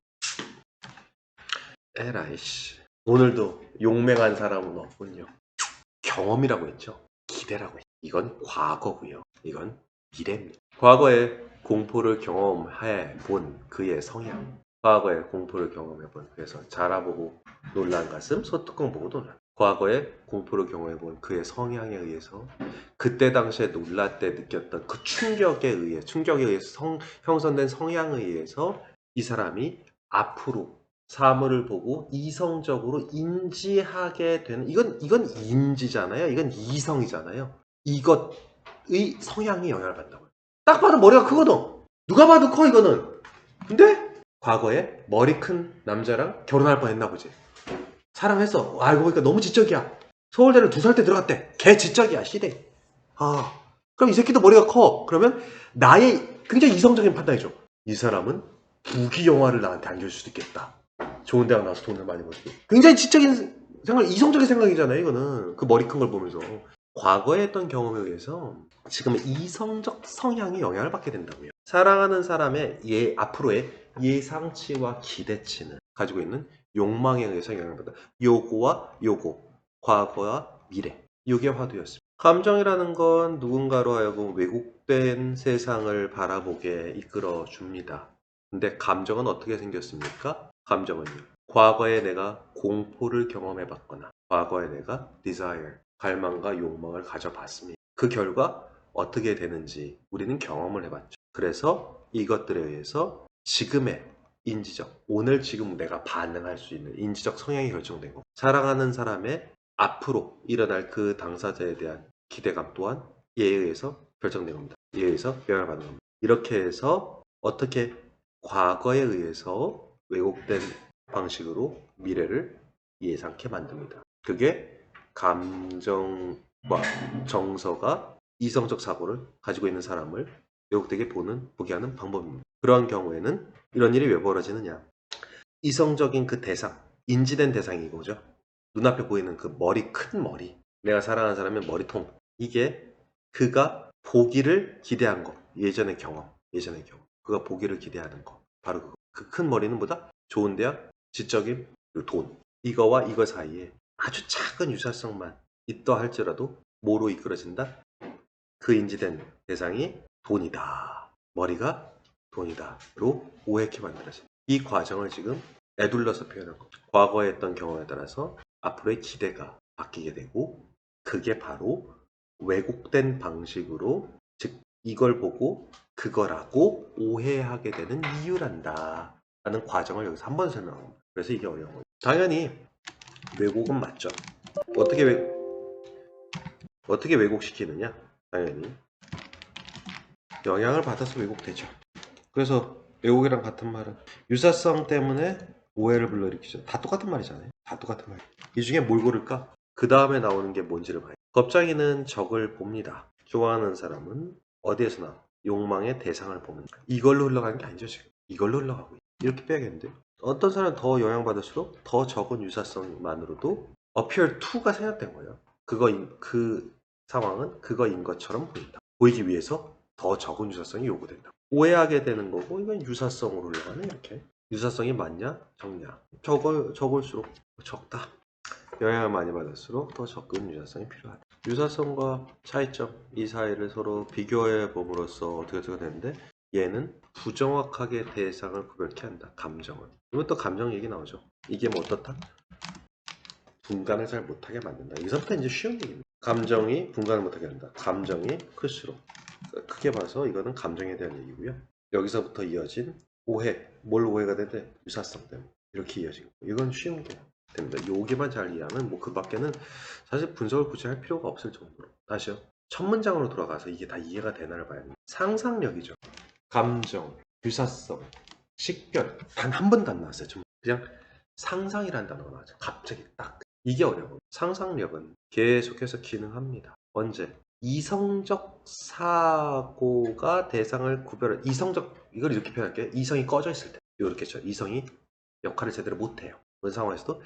에라이씨. 오늘도 용맹한 사람은 없군요. 경험이라고 했죠. 기대라고 했죠. 이건 과거고요. 이건 미래입니다. 과거에 공포를 경험해 본 그의 성향. 과거에 공포를 경험해 본 그래서 자라보고 놀란 가슴, 소뚜껑 보고 놀란. 과거에 공포를 경험해 본 그의 성향에 의해서 그때 당시에 놀랄 때 느꼈던 그 충격에 의해서 형성된 성향에 의해서 이 사람이 앞으로 사물을 보고 이성적으로 인지하게 되는 이건 인지잖아요. 이건 이성이잖아요. 이것의 성향이 영향을 받는다고요. 딱 봐도 머리가 크거든. 누가 봐도 커 이거는. 근데 과거에 머리 큰 남자랑 결혼할 뻔했나 보지. 사랑했어. 알고 보니까 너무 지적이야. 서울대를 2살 때 들어갔대. 개 지적이야 시대. 그럼 이 새끼도 머리가 커. 그러면 나의 굉장히 이성적인 판단이죠. 이 사람은 부귀 영화를 나한테 안길 수도 있겠다. 좋은 대학 나와서 돈을 많이 벌고. 굉장히 지적인 생각, 이성적인 생각이잖아요. 이거는 그 머리 큰 걸 보면서 과거에 했던 경험에 의해서 지금은 이성적 성향이 영향을 받게 된다고요. 사랑하는 사람의 앞으로의 예상치와 기대치는 가지고 있는 욕망에 의해서 영향을 받다. 요거와 요거, 과거와 미래. 요게 화두였습니다. 감정이라는 건 누군가로 하여금 왜곡된 세상을 바라보게 이끌어 줍니다. 근데 감정은 어떻게 생겼습니까? 감정은요. 과거에 내가 공포를 경험해 봤거나 과거에 내가 desire, 갈망과 욕망을 가져봤습니다. 그 결과 어떻게 되는지 우리는 경험을 해봤죠. 그래서 이것들에 의해서 지금의 인지적, 오늘 지금 내가 반응할 수 있는 인지적 성향이 결정된 거. 사랑하는 사람의 앞으로 일어날 그 당사자에 대한 기대감 또한 이에 의해서 결정된 겁니다. 이에 의해서 영향을 받는 겁니다. 이렇게 해서 어떻게 과거에 의해서 왜곡된 방식으로 미래를 예상케 만듭니다. 그게 감정과 정서가 이성적 사고를 가지고 있는 사람을 왜곡되게 보게 하는 방법입니다. 그러한 경우에는 이런 일이 왜 벌어지느냐? 이성적인 그 대상, 인지된 대상이 이거죠. 눈앞에 보이는 그 큰 머리, 내가 사랑하는 사람의 머리통, 이게 그가 보기를 기대한 거, 예전의 경험, 그가 보기를 기대하는 거, 바로 그거. 그 큰 머리는 보다 좋은 대학, 지적인 그리고 돈, 이거와 이거 사이에 아주 작은 유사성만 있다 할지라도 뭐로 이끌어진다? 그 인지된 대상이 돈이다, 머리가 돈이다로 오해케 만들어진다. 이 과정을 지금 에둘러서 표현한 거죠. 과거에 했던 경험에 따라서 앞으로의 기대가 바뀌게 되고 그게 바로 왜곡된 방식으로, 즉 이걸 보고 그거라고 오해하게 되는 이유란다 라는 과정을 여기서 한 번 설명합니다. 그래서 이게 어려운 거예요. 당연히 왜곡은 맞죠. 어떻게 왜곡시키느냐? 당연히 영향을 받아서 왜곡되죠. 그래서 왜곡이랑 같은 말은 유사성 때문에 오해를 불러일으키죠. 다 똑같은 말이잖아요. 다 똑같은 말. 이 중에 뭘 고를까? 그 다음에 나오는 게 뭔지를 봐요. 겁장이는 적을 봅니다. 좋아하는 사람은 어디에서나 욕망의 대상을 보는 거예요. 이걸로 흘러가는 게 아니죠, 지금. 이걸로 흘러가고 있어요. 이렇게 빼야겠는데? 어떤 사람은 더 영향받을수록 더 적은 유사성만으로도 appear to가 생략된 거예요. 그 상황은 그거인 것처럼 보인다. 보이기 위해서 더 적은 유사성이 요구된다. 오해하게 되는 거고, 이건 유사성으로 흘러가네, 이렇게. 유사성이 많냐, 적냐. 적을수록 적다. 영향을 많이 받을수록 더 적은 유사성이 필요하다. 유사성과 차이점, 이 사이를 서로 비교해 봄으로써 어떻게 되는데, 얘는 부정확하게 대상을 구별케 한다. 감정을. 그러면 또 감정 얘기 나오죠. 이게 뭐 어떻다? 분간을 잘 못하게 만든다. 여기서부터 이제 쉬운 얘기입니다. 감정이 분간을 못하게 한다. 감정이 클수록. 크게 봐서 이거는 감정에 대한 얘기고요. 여기서부터 이어진 오해. 뭘 오해가 되는데? 유사성 때문에. 이렇게 이어진 거. 이건 쉬운 게 됩니다. 여기만 잘 이해하면 뭐 그 밖에는 사실 분석을 굳이 할 필요가 없을 정도로. 다시요. 첫 문장으로 돌아가서 이게 다 이해가 되나를 봐야 됩니다. 상상력이죠. 감정, 유사성, 식별. 단 한 번도 안 나왔어요. 그냥 상상이라는 단어가 나왔죠. 갑자기 딱. 이게 어려워. 상상력은 계속해서 기능합니다. 언제? 이성적 사고가 대상을 구별할 이걸 이렇게 표현할게요. 이성이 꺼져 있을 때 이렇게죠. 이성이 역할을 제대로 못해요. 그런 상황에서도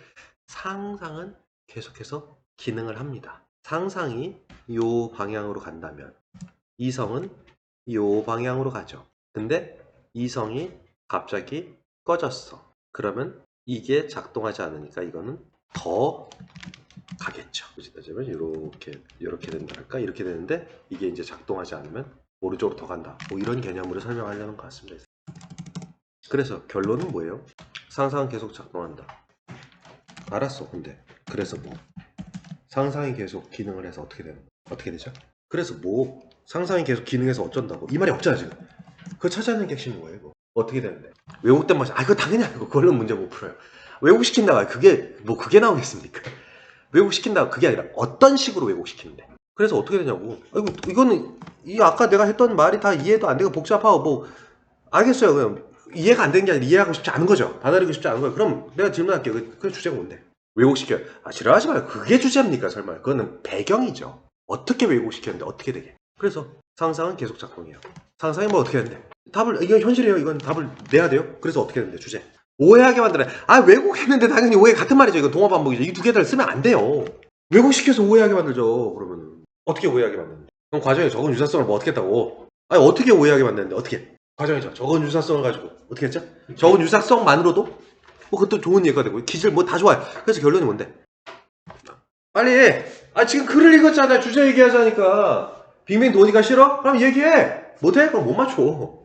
상상은 계속해서 기능을 합니다. 상상이 요 방향으로 간다면 이성은 요 방향으로 가죠. 근데 이성이 갑자기 꺼졌어. 그러면 이게 작동하지 않으니까 이거는 더 가겠죠. 따지면 이렇게 된다 할까? 이렇게 되는데 이게 이제 작동하지 않으면 오른쪽으로 더 간다. 뭐 이런 개념으로 설명하려는 것 같습니다. 그래서 결론은 뭐예요? 상상은 계속 작동한다. 알았어. 근데 그래서 뭐 상상이 계속 기능을 해서 어떻게 되죠? 그래서 뭐 상상이 계속 기능해서 어쩐다고 이 말이 없잖아 지금. 그거 찾아내는 게 핵심인 거예요. 이거. 어떻게 되는데? 외국된 맛이 그거 당연히 아니고 그걸로 문제 못 풀어요. 외국시킨다가 그게 나오겠습니까? 왜곡시킨다 그게 아니라 어떤 식으로 왜곡시키는데. 그래서 어떻게 되냐고. 이거는 아까 내가 했던 말이 다 이해도 안 되고 복잡하고 뭐 알겠어요. 그냥 이해가 안 되는 게 아니라 이해하고 싶지 않은 거죠. 받아들이고 싶지 않은 거예요. 그럼 내가 질문할게요. 그 주제가 뭔데? 왜곡시켜요. 지랄하지 마요. 그게 주제입니까 설마. 그거는 배경이죠. 어떻게 왜곡시켰는데 어떻게 되게. 그래서 상상은 계속 작동해요. 상상이 뭐 어떻게 되는데. 이건 현실이에요. 이건 답을 내야 돼요. 그래서 어떻게 되는데 주제. 오해하게 만드네. 왜곡했는데 당연히 오해 같은 말이죠. 이거 동화 반복이죠. 이 두 개를 쓰면 안 돼요. 왜곡시켜서 오해하게 만들죠. 그러면 어떻게 오해하게 만드는데? 그럼 과정에 적은 유사성을 뭐 어떻게 했다고? 어떻게 오해하게 만드는데? 어떻게? 과정이죠. 적은 유사성을 가지고 어떻게 했죠? 적은 유사성만으로도 뭐 그것도 좋은 예가 되고 기질 뭐 다 좋아요. 그래서 결론이 뭔데? 빨리 해. 지금 글을 읽었잖아. 주제 얘기하자니까. 빅뱅 도니가 싫어? 그럼 얘기해. 못해? 그럼 못 맞춰.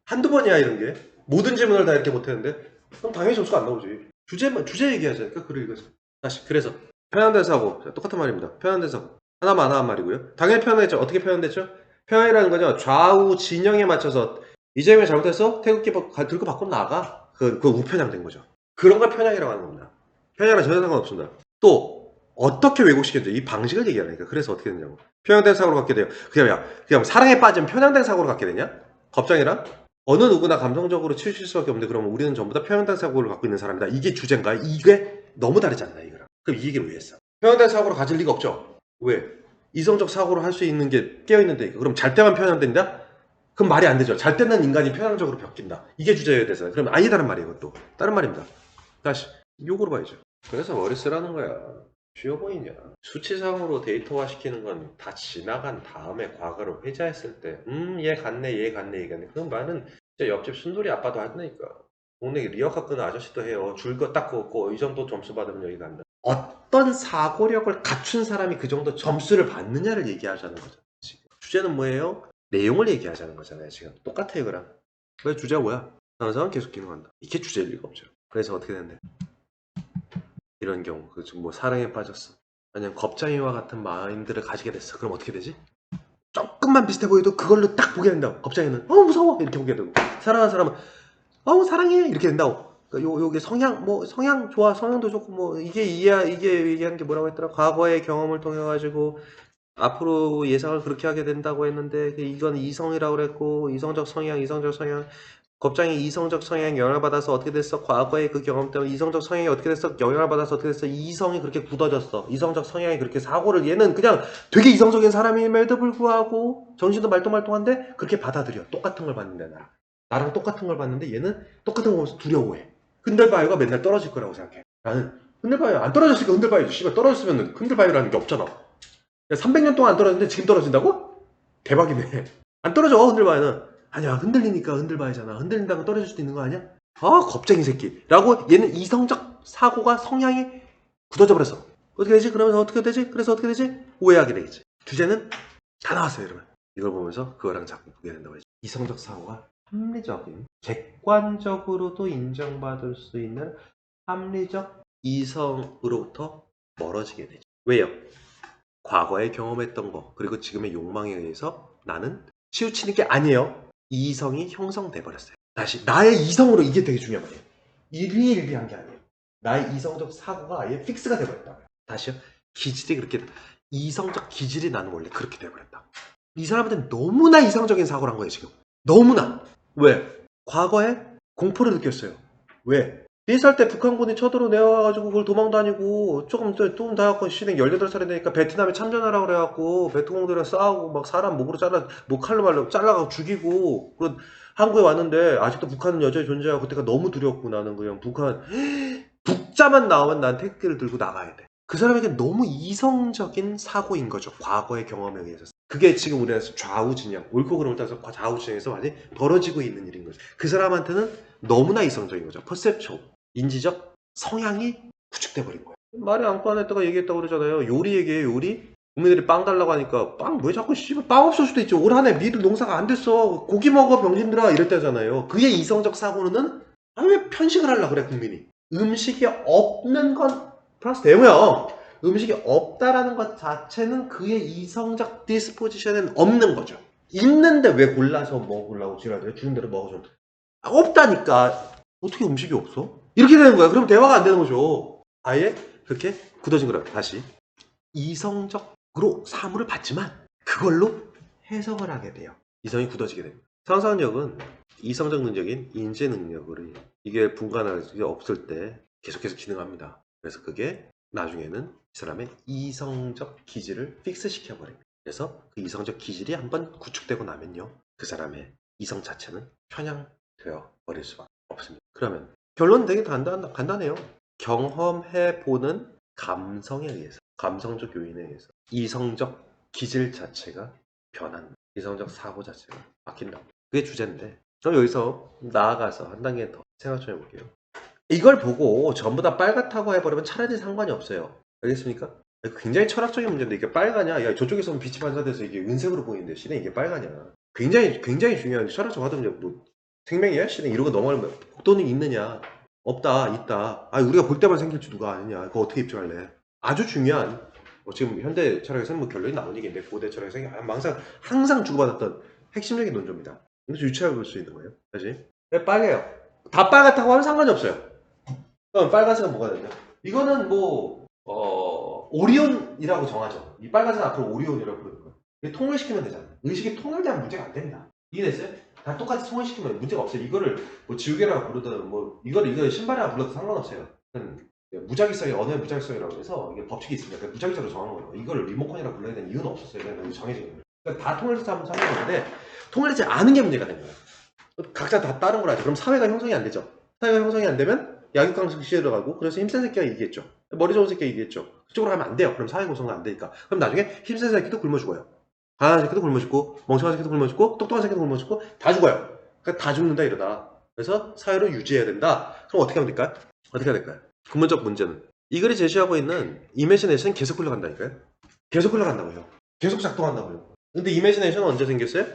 한두 번이야 이런 게. 모든 질문을 다 이렇게 못했는데 그럼 당연히 점수가 안 나오지. 주제 얘기하자니까 글을 읽어서. 다시 그래서 편향된 사고. 똑같은 말입니다. 편향된 사고. 하나만 안 한 말이고요. 당연히 편향됐죠. 어떻게 편향됐죠? 편향이라는 거죠. 좌우 진영에 맞춰서 이재명이 잘못했어? 태극기 들고 밖으로 나가. 그거 우편향된 거죠. 그런 걸 편향이라고 하는 겁니다. 편향이랑 전혀 상관없습니다. 또 어떻게 왜곡시켰죠? 이 방식을 얘기하니까. 그래서 어떻게 되냐고. 편향된 사고로 갖게 돼요. 그냥 사랑에 빠지면 편향된 사고로 갖게 되냐? 겁장이랑? 어느 누구나 감성적으로 치우칠 수밖에 없는데 그러면 우리는 전부 다 편향된 사고를 갖고 있는 사람이다. 이게 주제인가요? 이게 너무 다르지 않나 이거랑. 그럼 이 얘기를 왜 했어? 편향된 사고로 가질 리가 없죠. 왜? 이성적 사고를 할 수 있는 게 깨어있는데 그럼 잘 때만 편향된다? 그럼 말이 안 되죠. 잘 때는 인간이 편향적으로 바뀐다. 이게 주제여야 돼서. 그럼 아니다는 말이에요. 그것도. 다른 말입니다. 다시 요거로 봐야죠. 그래서 머리 쓰라는 거야. 쉬워 보이냐? 수치상으로 데이터화 시키는 건 다 지나간 다음에 과거를 회자했을 때 얘 같네 얘 같네 얘 같네 그런 말은 진짜 옆집 순돌이 아빠도 하니까 동네 리어카 끄는 아저씨도 해요. 줄거 딱 긋고 이 정도 점수 받으면 여기 간다. 어떤 사고력을 갖춘 사람이 그 정도 점수를 받느냐를 얘기하자는 거잖아요. 지금. 주제는 뭐예요? 내용을 얘기하자는 거잖아요. 지금 똑같아요 그랑. 그래서 주제가 뭐야? 상상은 계속 기능한다. 이게 주제일 리가 없죠. 그래서 어떻게 되는데? 이런 경우 지금 뭐 사랑에 빠졌어. 아니면 겁장이와 같은 마인드를 가지게 됐어. 그럼 어떻게 되지? 조금만 비슷해 보여도 그걸로 딱 보게 된다고. 겁장이는 무서워 이렇게 보게 되고 사랑하는 사람은 사랑해 이렇게 된다고. 그러니까 요게 성향 좋아. 성향도 좋고 뭐 이게 얘기하는 게 뭐라고 했더라. 과거의 경험을 통해 가지고 앞으로 예상을 그렇게 하게 된다고 했는데 이건 이성이라고 그랬고 이성적 성향 겁장이 이성적 성향에 영향을 받아서 어떻게 됐어? 과거의 그 경험 때문에 이성적 성향이 어떻게 됐어? 영향을 받아서 어떻게 됐어? 이성이 그렇게 굳어졌어. 이성적 성향이 그렇게 사고를 얘는 그냥 되게 이성적인 사람임에도 불구하고 정신도 말똥말똥한데 그렇게 받아들여. 똑같은 걸 봤는데 나랑 똑같은 걸 봤는데 얘는 똑같은 거 보면서 두려워해. 흔들바위가 맨날 떨어질 거라고 생각해. 나는 흔들바위 안 떨어졌으니까 흔들바위지. 씨발 떨어졌으면 흔들바위라는 게 없잖아. 300년 동안 안 떨어졌는데 지금 떨어진다고? 대박이네. 안 떨어져 흔들바위는. 아니야 흔들리니까 흔들바위잖아. 흔들린다고 떨어질 수도 있는 거 아니야? 아 겁쟁이 새끼 라고 얘는 이성적 사고가 성향이 굳어져 버렸어. 어떻게 되지? 그러면서 어떻게 되지? 그래서 어떻게 되지? 오해하게 되겠지. 주제는 다 나왔어요 여러분. 이걸 보면서 그거랑 자꾸 보게 된다고 했죠. 이성적 사고가 합리적인 객관적으로도 인정받을 수 있는 합리적 이성으로부터 멀어지게 되죠. 왜요? 과거에 경험했던 거 그리고 지금의 욕망에 의해서 나는 치우치는 게 아니에요. 이성이 형성돼 버렸어요. 다시 나의 이성으로 이게 되게 중요한 거예요. 일희일비한 게 아니에요. 나의 이성적 사고가 아예 픽스가 돼버렸다고요. 다시요. 기질이 그렇게 이성적 기질이 나는 원래 그렇게 돼버렸다. 이 사람한테는 너무나 이성적인 사고를 한 거예요 지금. 너무나. 왜? 과거에 공포를 느꼈어요. 왜? 4살 때 북한군이 쳐들어 내려와가지고 그걸 도망 다니고 조금 더 해갖고 시내 18살이 되니까 베트남에 참전하라고 그래갖고 베트공들이랑 싸우고 막 사람 목으로 칼로 말로 잘라가고 죽이고 그런 한국에 왔는데 아직도 북한은 여전히 존재하고 그때가 너무 두렵고 나는 그냥 북자만 나오면 난 태극기를 들고 나가야 돼. 그 사람에게 너무 이성적인 사고인 거죠. 과거의 경험에 의해서. 그게 지금 우리나라에서 좌우진영, 옳고 그름을 따서 좌우진영에서 많이 벌어지고 있는 일인 거죠. 그 사람한테는 너무나 이성적인 거죠. 퍼셉션, 인지적 성향이 구축돼 버린 거예요. 말이 안고 안 했다가 얘기했다고 그러잖아요. 요리 얘기해요, 요리? 국민들이 빵 달라고 하니까 빵 왜 자꾸 씨발 빵 없을 수도 있죠. 올 한해 미를 농사가 안 됐어. 고기 먹어 병신들아 이럴 때잖아요. 그의 이성적 사고는 왜 편식을 하려고 그래 국민이. 음식이 없는 건 플러스 대무형. 음식이 없다라는 것 자체는 그의 이성적 디스포지션에는 없는 거죠. 있는데 왜 골라서 먹으려고 지랄해? 주는 대로 먹어줘. 없다니까. 어떻게 음식이 없어? 이렇게 되는 거야. 그럼 대화가 안 되는 거죠. 아예 그렇게 굳어진 거라. 다시 이성적으로 사물을 봤지만 그걸로 해석을 하게 돼요. 이성이 굳어지게 됩니다. 상상력은 이성적 능력인 인지 능력을 이게 분간할 수 없을 때 계속해서 기능합니다. 그래서 그게 나중에는 이 사람의 이성적 기질을 픽스 시켜버립니다. 그래서 그 이성적 기질이 한번 구축되고 나면요. 그 사람의 이성 자체는 편향되어 버릴 수밖에 없습니다. 그러면 결론은 되게 간단해요. 경험해보는 감성에 의해서, 감성적 요인에 의해서 이성적 기질 자체가 변한다. 이성적 사고 자체가 바뀐다. 그게 주제인데 그럼 여기서 나아가서 한 단계 더 생각 좀 해볼게요. 이걸 보고 전부 다 빨갛다고 해버리면 차라리 상관이 없어요. 알겠습니까? 굉장히 철학적인 문제인데 이게 빨가냐? 야 저쪽에서는 빛이 반사돼서 이게 은색으로 보이는데 시내 이게 빨가냐? 굉장히 중요한 철학적 하던 문제. 뭐 생명이야? 시내 이러고 넘어가면 복도는 있느냐? 없다, 있다. 아 우리가 볼 때만 생길지 누가 아느냐? 그거 어떻게 입증할래? 아주 중요한 지금 현대 철학에서는 뭐 결론이 나온 얘기인데 고대 철학에서 항상 주고받았던 핵심적인 논조입니다. 그래서 유추해 볼 수 있는 거예요. 다시 왜 빨개요? 다 빨갛다고 하면 상관이 없어요. 그럼 빨간색은 뭐가 되냐? 이거는 오리온이라고 정하죠. 이 빨간색 앞으로 오리온이라고 부르는 거예요. 통일시키면 되잖아요. 의식이 통일되면 문제가 안 됩니다. 이해됐어요? 다 똑같이 통일시키면 문제가 없어요. 이거를 뭐 지우개라고 부르든 이걸 신발이라고 불러도 상관없어요. 무작위성이 언어의 무작위성이라고 해서 이게 법칙이 있습니다. 그러니까 무작위적으로 정한 거예요. 이걸 리모컨이라고 불러야 되는 이유는 없었어요. 그냥 정해진 거예요. 그러니까 다 통일해서 하면 상관없는데 통일되지 않은 게 문제가 된 거예요. 각자 다 다른 걸 하죠. 그럼 사회가 형성이 안 되죠. 사회가 형성이 안 되면 약육강식 시대로 가고 그래서 힘센 새끼가 이기겠죠. 머리 좋은 새끼가 이기겠죠. 그쪽으로 가면 안 돼요. 그럼 사회 구성은 안 되니까. 그럼 나중에 힘센 새끼도 굶어 죽어요. 가난한 새끼도 굶어 죽고 멍청한 새끼도 굶어 죽고 똑똑한 새끼도 굶어 죽고 다 죽어요. 그러니까 다 죽는다 이러다. 그래서 사회를 유지해야 된다. 그럼 어떻게 하면 될까요? 어떻게 해야 될까요? 근본적 문제는 이 글이 제시하고 있는 이매지네이션은 계속 흘러간다니까요. 계속 흘러간다고요. 계속 작동한다고요. 근데 이매지네이션은 언제 생겼어요?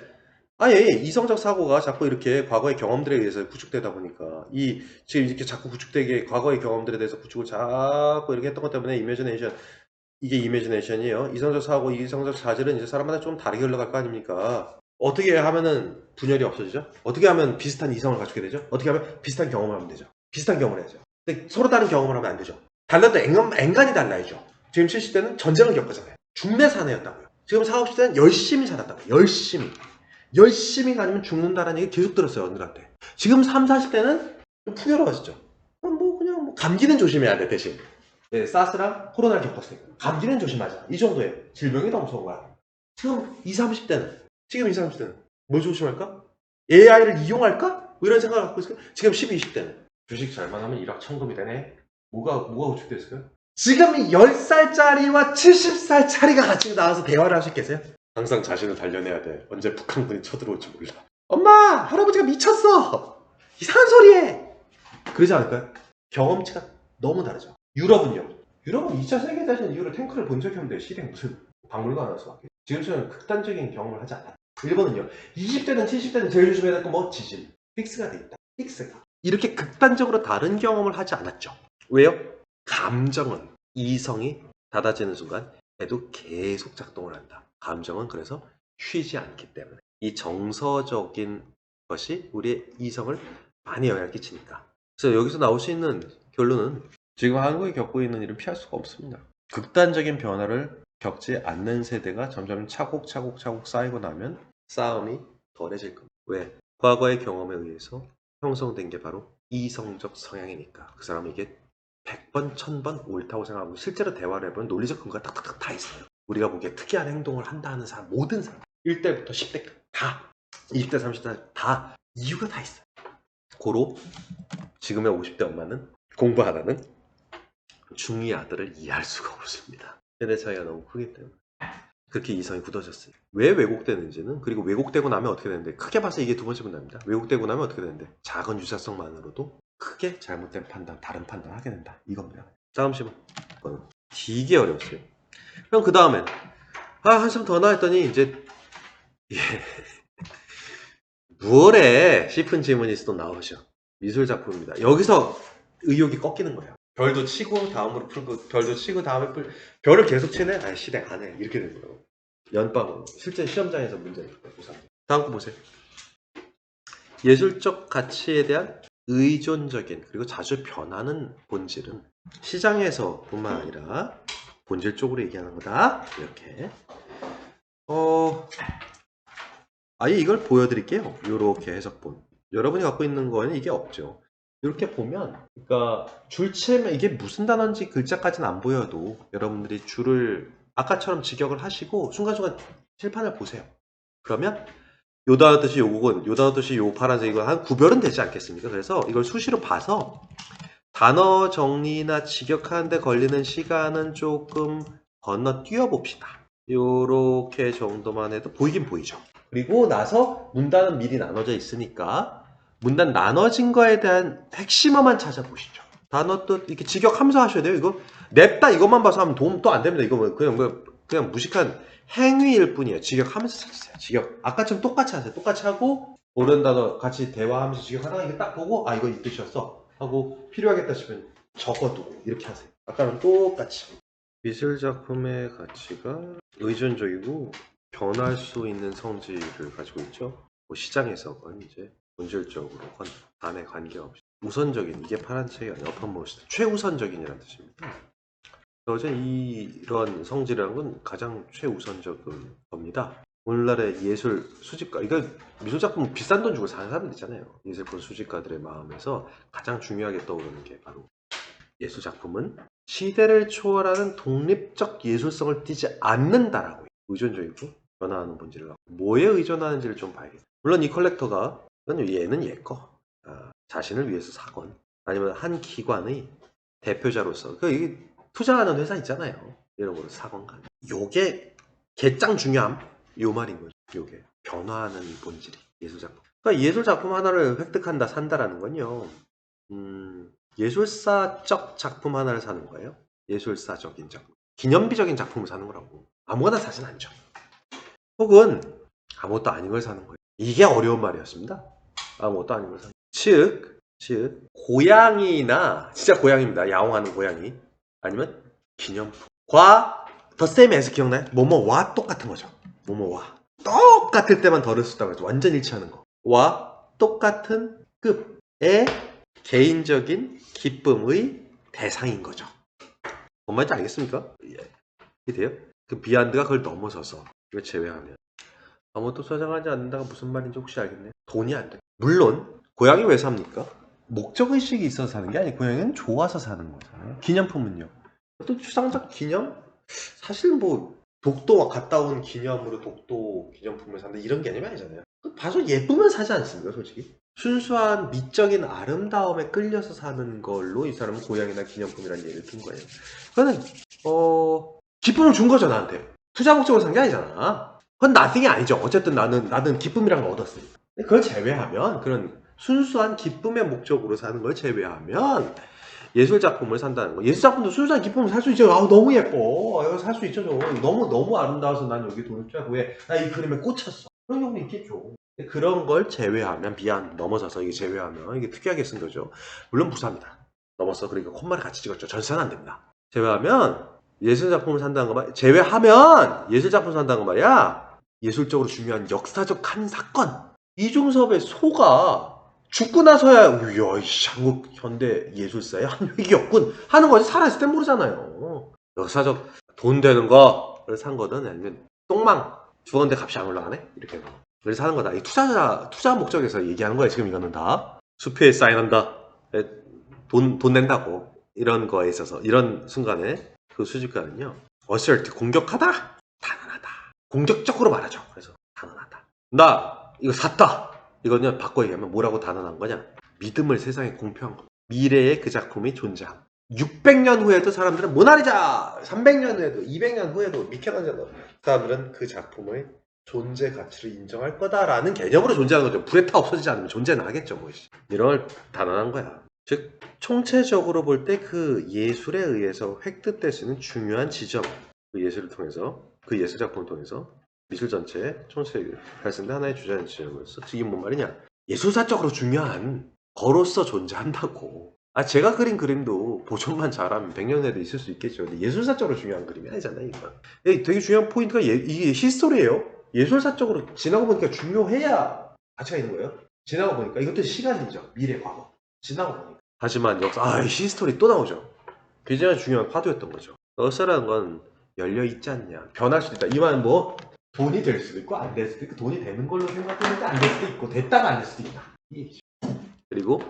이성적 사고가 자꾸 이렇게 과거의 경험들에 의해서 구축되다 보니까 지금 이렇게 자꾸 구축되게 과거의 경험들에 대해서 구축을 자꾸 이렇게 했던 것 때문에 이게 이매지네이션이에요. 이성적 사고, 이성적 자질은 이제 사람마다 좀 다르게 흘러갈 거 아닙니까? 어떻게 하면은 분열이 없어지죠? 어떻게 하면 비슷한 이성을 갖추게 되죠? 어떻게 하면 비슷한 경험을 하면 되죠? 비슷한 경험을 해야죠. 근데 서로 다른 경험을 하면 안 되죠. 달라도 앵간히 달라야죠. 지금 70대는 전쟁을 겪었잖아요. 중내 사내였다고요. 지금 40, 50대는 열심히 살았다고요. 열심히. 열심히 다니면 죽는다는 얘기 계속 들었어요, 언니한테. 지금 3, 40대는 좀 풍요로워지죠. 뭐 그냥 뭐 감기는 조심해야 돼, 대신. 네, 사스랑 코로나를 겪었으니까. 감기는 조심하자. 이 정도의 질병이 더 무서운 거야. 지금 20, 30대는 뭘 조심할까? AI를 이용할까? 뭐 이런 생각을 갖고 있어요. 지금 12, 20대는 주식 잘만 하면 1억 천금이 되네. 뭐가 우측됐을까요? 지금 이 10살짜리와 70살짜리가 같이 나와서 대화를 하실 계세요? 항상 자신을 단련해야 돼. 언제 북한군이 쳐들어올지 몰라. 엄마! 할아버지가 미쳤어! 이상한 소리 해! 그러지 않을까요? 경험치가 너무 다르죠. 유럽은요? 유럽은 2차 세계대전 이후로 탱크를 본 적이 없는데 시대 무슨 박물관에서 지금처럼 극단적인 경험을 하지 않았다. 일본은요? 20대든 70대든 제일 조심해야 될 건 뭐? 지진. 픽스가 돼 있다. 픽스가. 이렇게 극단적으로 다른 경험을 하지 않았죠. 왜요? 감정은 이성이 닫아지는 순간 애도 계속 작동을 한다. 감정은 그래서 쉬지 않기 때문에 이 정서적인 것이 우리의 이성을 많이 영향을 끼치니까. 그래서 여기서 나올 수 있는 결론은 지금 한국이 겪고 있는 일을 피할 수가 없습니다. 극단적인 변화를 겪지 않는 세대가 점점 차곡차곡 쌓이고 나면 싸움이 덜해질 겁니다. 왜? 과거의 경험에 의해서 형성된 게 바로 이성적 성향이니까 그 사람은 이게 100번, 1000번 옳다고 생각하고 실제로 대화를 해보면 논리적 근거가 탁탁탁 다 있어요. 우리가 보기에 특이한 행동을 한다 하는 사람 모든 사람 1대부터 10대 다 20대, 30대 다 이유가 다 있어요. 고로 지금의 50대 엄마는 공부 하나는 중2 아들을 이해할 수가 없습니다. 세대 차이가 너무 크기 때문에 그렇게 이성이 굳어졌어요. 왜 왜곡되는지는 그리고 왜곡되고 나면 어떻게 되는데 크게 봐서 이게 두 번째 문제입니다. 왜곡되고 나면 어떻게 되는데 작은 유사성만으로도 크게 잘못된 판단, 다른 판단을 하게 된다. 이겁니다. 다음 시험 되게 어려웠어요. 그럼 그 다음엔 한참 더 나왔더니 이제 무얼에 싶은 질문이 또 나오죠. 미술작품입니다. 여기서 의욕이 꺾이는 거예요. 별도 치고 다음으로 풀고 별도 치고 다음에 풀 별을 계속 치네? 아니 시댁 안 해. 이렇게 되는 거예요. 연방으로 실제 시험장에서 문제를 보상. 다음 거 보세요. 예술적 가치에 대한 의존적인 그리고 자주 변하는 본질은 시장에서 뿐만 아니라 본질적으로 얘기하는 거다. 이렇게 아예 이걸 보여드릴게요. 이렇게 해석본. 여러분이 갖고 있는 거에는 이게 없죠. 이렇게 보면, 그러니까 줄치면 이게 무슨 단어인지 글자까지는 안 보여도 여러분들이 줄을 아까처럼 직역을 하시고 순간순간 칠판을 보세요. 그러면 요 단어 뜻이 요건, 요 단어 뜻이 요 파란색 이거 한 구별은 되지 않겠습니까? 그래서 이걸 수시로 봐서 단어 정리나 직역하는 데 걸리는 시간은 조금 건너뛰어 봅시다. 요렇게 정도만 해도 보이긴 보이죠. 그리고 나서 문단은 미리 나눠져 있으니까 문단 나눠진 거에 대한 핵심어만 찾아보시죠. 단어 또 이렇게 직역하면서 하셔야 돼요. 이거 냅다 이것만 봐서 하면 도움 또 안 됩니다. 이거 그냥 무식한 행위일 뿐이에요. 직역하면서 찾으세요. 직역. 아까처럼 똑같이 하세요. 똑같이 하고 모르는 단어 같이 대화하면서 직역하다가 이게 딱 보고 이거 이 뜻이었어 하고 필요하겠다 싶으면 적어두고 이렇게 하세요. 아까는 똑같이. 미술작품의 가치가 의존적이고 변할 수 있는 성질을 가지고 있죠. 뭐 시장에서건 이제 본질적으로건 간에 관계없이 우선적인 이게 파란 책이 아니라 uppermost 최우선적인이라는 뜻입니다. 어제 이런 성질이라는 건 가장 최우선적인 겁니다. 오늘날의 예술 수집가 이거 미술작품 비싼 돈 주고 사는 사람들 있잖아요. 예술품 수집가들의 마음에서 가장 중요하게 떠오르는 게 바로 예술작품은 시대를 초월하는 독립적 예술성을 띠지 않는다라고 의존적이고 변화하는 본질을 갖고 뭐에 의존하는지를 좀 봐야겠어요. 물론 이 컬렉터가 얘는 얘거 자신을 위해서 사건 아니면 한 기관의 대표자로서 이게 투자하는 회사 있잖아요. 이런 거로 사건가 요게 개짱 중요함 요 말인 거죠. 요게 변화하는 본질이 예술작품. 그러니까 예술작품 하나를 획득한다 산다라는 건요. 예술사적 작품 하나를 사는 거예요. 예술사적인 작품. 기념비적인 작품을 사는 거라고. 아무거나 사진 않죠. 혹은 아무것도 아닌 걸 사는 거예요. 이게 어려운 말이었습니다. 아무것도 아닌 걸 사는 거예요. 즉 고양이나 진짜 고양이입니다. 야옹하는 고양이 아니면 기념품. 더 same as 기억나요? 뭐뭐와 똑같은 거죠. 뭐뭐와 똑같을 때만 덜을 수 있다고 해서 완전 일치하는 거. 와 똑같은 급의 개인적인 기쁨의 대상인 거죠. 뭔 말인지 알겠습니까? 예. 이게 돼요? 그 비하인드가 그걸 넘어서서 이걸 제외하면 아무것도 저장하지 않는다가 무슨 말인지 혹시 알겠네요? 돈이 안 돼. 물론 고양이 왜 삽니까? 목적의식이 있어서 사는 게 아니고 고양이는 좋아서 사는 거잖아요. 기념품은요. 또 추상적 기념? 사실 뭐 독도 갔다 온 기념으로 독도 기념품을 산다 이런 개념이 아니잖아요. 봐서 예쁘면 사지 않습니까, 솔직히? 순수한 미적인 아름다움에 끌려서 사는 걸로 이 사람은 고양이나 기념품이라는 얘기를 든 거예요. 그거는 기쁨을 준 거죠, 나한테. 투자 목적으로 산 게 아니잖아. 그건 나띵이 아니죠. 어쨌든 나는 기쁨이란 걸 얻었으니까. 그걸 제외하면 그런 순수한 기쁨의 목적으로 사는 걸 제외하면 예술 작품을 산다는 거. 예술 작품도 순수한 기쁨을 살 수 있죠. 아우 너무 예뻐. 이거 살 수 있죠. 너무 아름다워서 난 여기 돈을 투자하고 나 이 그림에 꽂혔어. 그런 경우도 있겠죠. 그런 걸 제외하면 넘어서서 이게 제외하면 이게 특이하게 쓴 거죠. 물론 부사입니다. 넘어서 그러니까 콤마를 같이 찍었죠. 전세는 안 됩니다. 제외하면 예술 작품을 산다는 거 말이야. 제외하면 예술 작품을 산다는 거 말이야. 예술적으로 중요한 역사적 한 사건. 이중섭의 소가 죽고 나서야 이야 한국 현대 예술사의 한 획이었군 하는 거지. 살아있을 땐 모르잖아요. 역사적 돈 되는 거를 산 거든 아니면 똥망 죽었는데 값이 안 올라가네 이렇게 그래서 사는 거다. 이 투자 목적에서 얘기하는 거야. 지금 이거는 다 수표에 사인한다, 돈 낸다고 이런 거에 있어서 이런 순간에 그 수집가는요, assert 공격하다, 단언하다, 공격적으로 말하죠. 그래서 단언하다. 나 이거 샀다. 이거는 바꿔 얘기하면 뭐라고 단언한 거냐? 믿음을 세상에 공표한 겁니다. 미래에 그 작품이 존재함. 600년 후에도 사람들은 모나리자, 300년 후에도, 200년 후에도 미켈란젤로 사람들은 그 작품의 존재 가치를 인정할 거다라는 개념으로 존재하는 거죠. 불에 타 없어지지 않으면 존재는 하겠죠. 뭐. 이런 걸 단언한 거야. 즉 총체적으로 볼 때 그 예술에 의해서 획득될 수 있는 중요한 지점, 그 예술을 통해서, 그 예술 작품을 통해서 미술 전체의 총체를 발생된 하나의 주자인 지점으로서, 즉 이게 뭔 말이냐? 예술사적으로 중요한 거로서 존재한다고. 제가 그린 그림도 보존만 잘하면 100년 후에도 있을 수 있겠죠. 근데 예술사적으로 중요한 그림이 아니잖아요, 이거. 되게 중요한 포인트가 이게 히스토리예요. 예술사적으로 지나고 보니까 중요해야 가치가 있는 거예요. 지나고 보니까 이것도 시간이죠. 미래, 과거. 지나고 보니까. 하지만 역사, 히스토리 또 나오죠. 굉장히 중요한 화두였던 거죠. 역사라는 건 열려 있지 않냐. 변할 수도 있다. 이 말은 뭐 돈이 될 수도 있고 안 될 수도 있고, 돈이 되는 걸로 생각했는데 안 될 수도 있고 됐다가 안 될 수도 있다. 그리고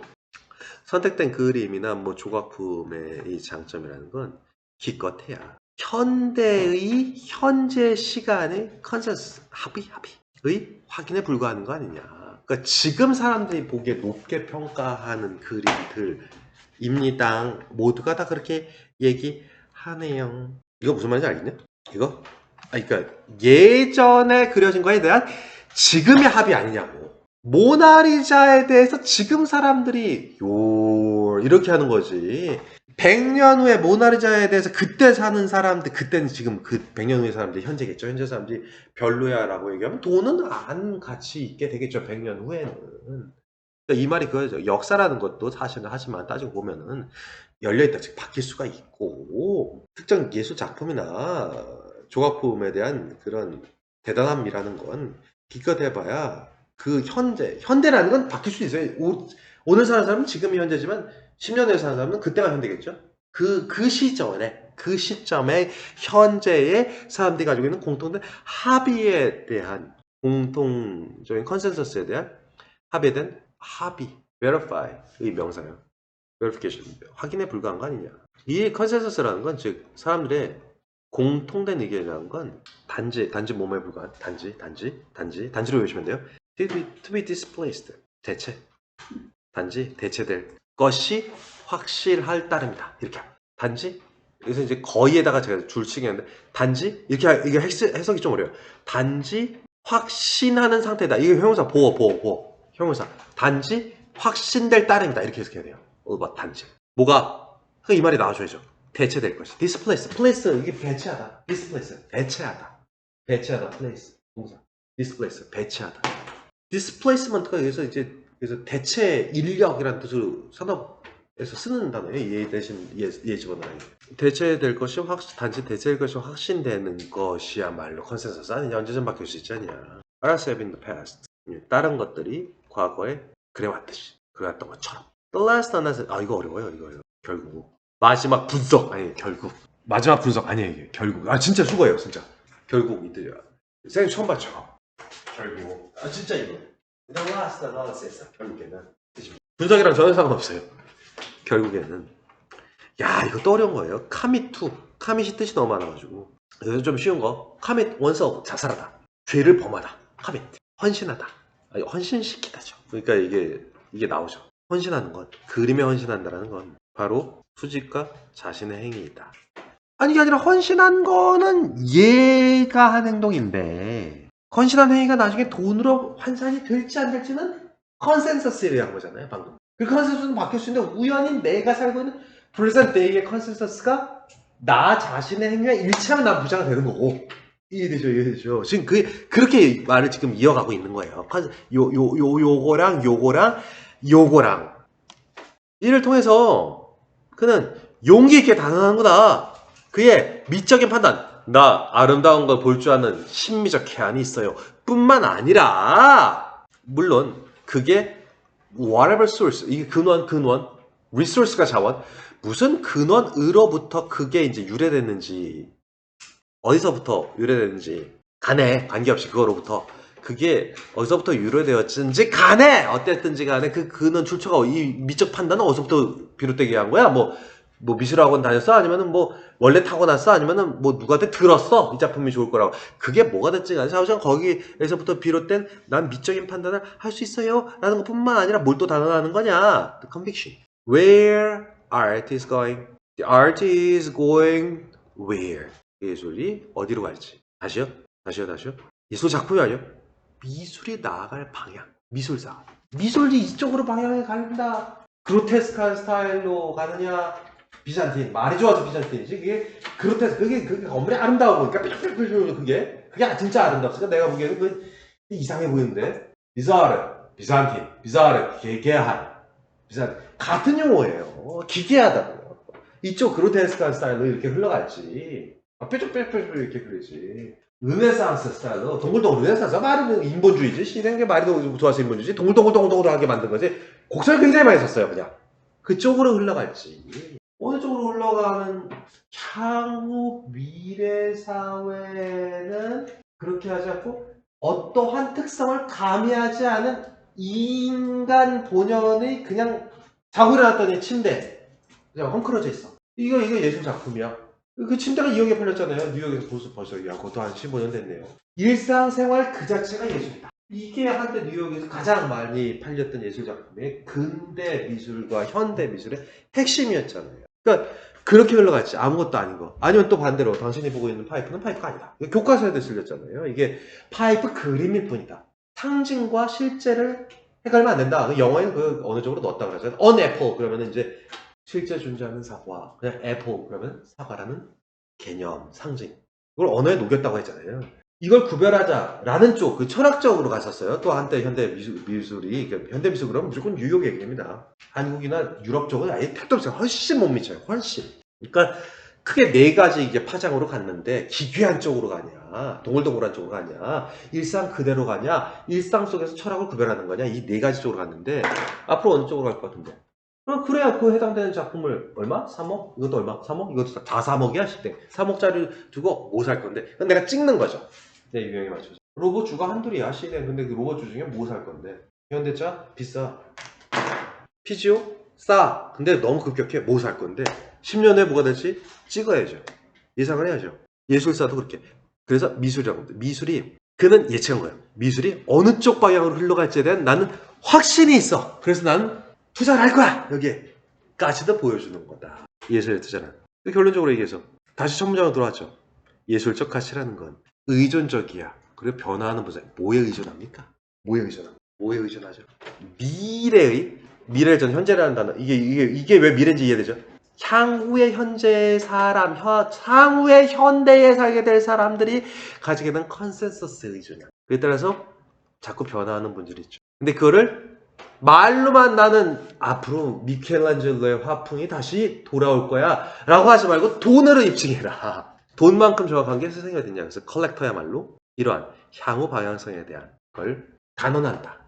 선택된 그림이나 뭐 조각품의 이 장점이라는 건 기껏해야 현대의 현재 시간의 컨센서스 합의의 확인에 불과하는 거 아니냐. 그러니까 지금 사람들이 보기에 높게 평가하는 그림들입니다. 모두가 다 그렇게 얘기하네요. 이거 무슨 말인지 알겠냐? 이거? 그러니까 예전에 그려진 거에 대한 지금의 합의 아니냐고. 모나리자에 대해서 지금 사람들이 이렇게 하는 거지. 100년 후에 모나리자에 대해서 그때 사는 사람들, 그때는 지금 그 100년 후의 사람들이 현재겠죠. 현재 사람들이 별로야 라고 얘기하면 돈은 안 가치 있게 되겠죠. 100년 후에는. 그러니까 이 말이 그거죠. 역사라는 것도 사실은 하지만 따지고 보면은 열려있다, 즉 바뀔 수가 있고, 특정 예술 작품이나 조각품에 대한 그런 대단함이라는 건 기껏 해봐야 그 현대라는 건 바뀔 수 있어요. 오늘 사는 사람은 지금이 현재지만 10년 후에 사는 사람은 그때가 현대겠죠. 그 시점에 현재의 사람들이 가지고 있는 공통된 합의에 대한, 공통적인 컨센서스에 대한 합의에 대한 verify의 명사예요. verification, 확인에 불과한 거 아니냐. 이 컨센서스라는 건 즉 사람들의 공통된 의견이라는 건 단지 몸에 불과한 단지로 외우시면 돼요. to be displaced, 단지 대체될 것이 확실할 따름이다. 이렇게 단지, 여기서 이제 거의에다가 제가 줄치기 했는데 단지 이게 해석이 좀 어려워요. 단지 확신하는 상태다. 이게 형용사 보호 형용사. 단지 확신될 따름이다. 이렇게 해석해야 돼요. 단지 뭐가 이 말이 나와줘야죠. 대체될 것이. place 이게 배치하다. displace 배치하다. place 동사. displace 배치하다. displacement가 그래서 대체 인력이라는 뜻으로 산업에서 쓰는 단어예요. 예 대신 예 집어넣어요. 대체될 것이 단지 대체될 것이 확신되는 것이야말로 컨센서스 아니냐. 언제든 바뀔 수 있지 않냐. As have in the past. 다른 것들이 과거에 그래왔던 것처럼. The last analysis. 이거 어려워요. 이거요. 결국 마지막 분석 아니에요. 이게 결국 진짜 수고해요. 진짜 결국 이들이야. 선생님 처음 봤죠. 결국 진짜 이거 The last analysis 결국에는 분석이랑 전혀 상관없어요. 결국에는 야 이거 또 어려운 거예요. 카밋2 카밋이 뜻이 너무 많아가지고 그래서 좀 쉬운 거 카밋 원서 자살하다 죄를 범하다 카밋 헌신하다 아니, 헌신시키다죠. 그러니까 이게 나오죠. 헌신하는 건 그림에 헌신한다라는 건 바로 수직과 자신의 행위이다. 아니 이게 아니라 헌신한 거는 얘가 한 행동인데 헌신한 행위가 나중에 돈으로 환산이 될지 안 될지는 컨센서스에 의한 거잖아요. 방금 그 컨센서스는 바뀔 수 있는데 우연히 내가 살고 있는 present day의 컨센서스가 나 자신의 행위와 일치하면 난 부자가 되는 거고 이해되죠? 이해되죠? 지금 그렇게 말을 지금 이어가고 있는 거예요. 요거랑 이를 통해서 그는 용기 있게 단언하는 거다. 그의 미적인 판단, 나 아름다운 걸 볼 줄 아는 심미적 계한이 있어요. 뿐만 아니라 물론 그게 whatever source, 이게 근원, resource가 자원, 무슨 근원으로부터 그게 이제 유래됐는지, 어디서부터 유래됐는지 간에 관계없이 그거로부터 그게 어디서부터 유래되었든지 간에 어땠든지 간에 그 근원 출처가 이 미적 판단은 어디서부터 비롯되게 한 거야? 뭐 미술학원 다녔어? 아니면은 뭐 원래 타고났어? 아니면은 뭐 누구한테 들었어? 이 작품이 좋을 거라고. 그게 뭐가 됐지 간에 사실상 거기에서부터 비롯된 난 미적인 판단을 할 수 있어요 라는 것뿐만 아니라 뭘 또 단언하는 거냐? The conviction. Where art is going. The art is going where. 예술이 어디로 갈지. 다시요. 예술 작품이 아니요. 미술이 나아갈 방향. 미술사. 미술이 이쪽으로 방향을 간다. 그로테스크한 스타일로 가느냐. 비잔틴. 말이 좋아서 비잔틴이지. 그게 그로테스크. 그게 건물이 아름다워 보니까 그게 진짜 아름답으니까 내가 보기에는 그 이상해 보이는데. 비자르. 기괴한. 같은 용어예요. 기괴하다고요. 이쪽 그로테스크한 스타일로 이렇게 흘러갈지. 뾰족뾰족 이렇게 그러지. 르네상스 스타일로 동글동글 르네상스 말은 인본주의지. 시den게 말이 좋아서 인본주의지. 동글동글하게 만든 거지. 곡선을 굉장히 많이 썼어요. 그냥 그쪽으로 흘러갈지 어느 쪽으로 흘러가는 향후 미래 사회는 그렇게 하지 않고 어떠한 특성을 가미하지 않은 인간 본연의 그냥 자고 일어났더니 침대 그냥 헝클어져 있어. 이거 예술 작품이야. 그 침대가 2억에 팔렸잖아요. 뉴욕에서 벌써 야, 그것도 한 15년 됐네요. 일상생활 그 자체가 예술이다. 이게 한때 뉴욕에서 가장 많이 팔렸던 예술 작품의 근대 미술과 현대 미술의 핵심이었잖아요. 그러니까 그렇게 흘러갔지. 아무것도 아닌 거. 아니면 또 반대로 당신이 보고 있는 파이프는 파이프가 아니다. 교과서에도 실렸잖아요. 이게 파이프 그림일 뿐이다. 상징과 실제를 헷갈리면 안 된다. 영어에는 그 어느 쪽으로 넣었다 그러잖아요. On apple 그러면 이제 실제 존재하는 사과, 그냥 애플 그러면 사과라는 개념, 상징. 이걸 언어에 녹였다고 했잖아요. 이걸 구별하자라는 쪽, 그 철학적으로 갔었어요. 또 한때 현대 미술이, 현대 미술 그러면 무조건 뉴욕 얘기입니다. 한국이나 유럽 쪽은 아예 택도 없어요. 훨씬 못 미쳐요. 훨씬. 그러니까 크게 네 가지 이게 파장으로 갔는데 기괴한 쪽으로 가냐, 동글동글한 쪽으로 가냐, 일상 그대로 가냐, 일상 속에서 철학을 구별하는 거냐, 이 네 가지 쪽으로 갔는데 앞으로 어느 쪽으로 갈 것 같은데? 그래야 그 해당되는 작품을 얼마? 3억? 이것도 얼마? 3억? 이것도 다 3억이야? 10대 3억짜리 두고 뭐 살 건데? 그건 내가 찍는 거죠. 내 유형에 맞춰서. 로봇 주가 한둘이야 시대. 근데 그 로봇 주 중에 뭐 살 건데? 현대차? 비싸. 피지오? 싸. 근데 너무 급격해. 뭐 살 건데? 10년 후에 뭐가 될지 찍어야죠. 예상을 해야죠. 예술사도 그렇게. 그래서 미술이라고 합니다. 미술이 그는 예측한 거예요. 미술이 어느 쪽 방향으로 흘러갈지에 대한 나는 확신이 있어. 그래서 나는 투자를 할 거야! 여기에까지도 보여주는 거다. 예술의 투자는. 결론적으로 얘기해서 다시 첫 문장으로 돌아왔죠. 예술적 가치라는 건 의존적이야. 그리고 변화하는 분석. 뭐에 의존합니까? 뭐에 의존하죠? 미래를 저는 현재라는 단어. 이게 왜 미래인지 이해되죠? 향후의 현재의 사람, 향후의 현대에 살게 될 사람들이 가지게 된 컨센서스에 의존이야. 그에 따라서 자꾸 변화하는 분들이 있죠. 근데 그거를 말로만 나는 앞으로 미켈란젤로의 화풍이 다시 돌아올 거야 라고 하지 말고 돈으로 입증해라. 돈만큼 정확한 게 세상에 어딨냐. 그래서 컬렉터야말로 이러한 향후 방향성에 대한 걸 단언한다.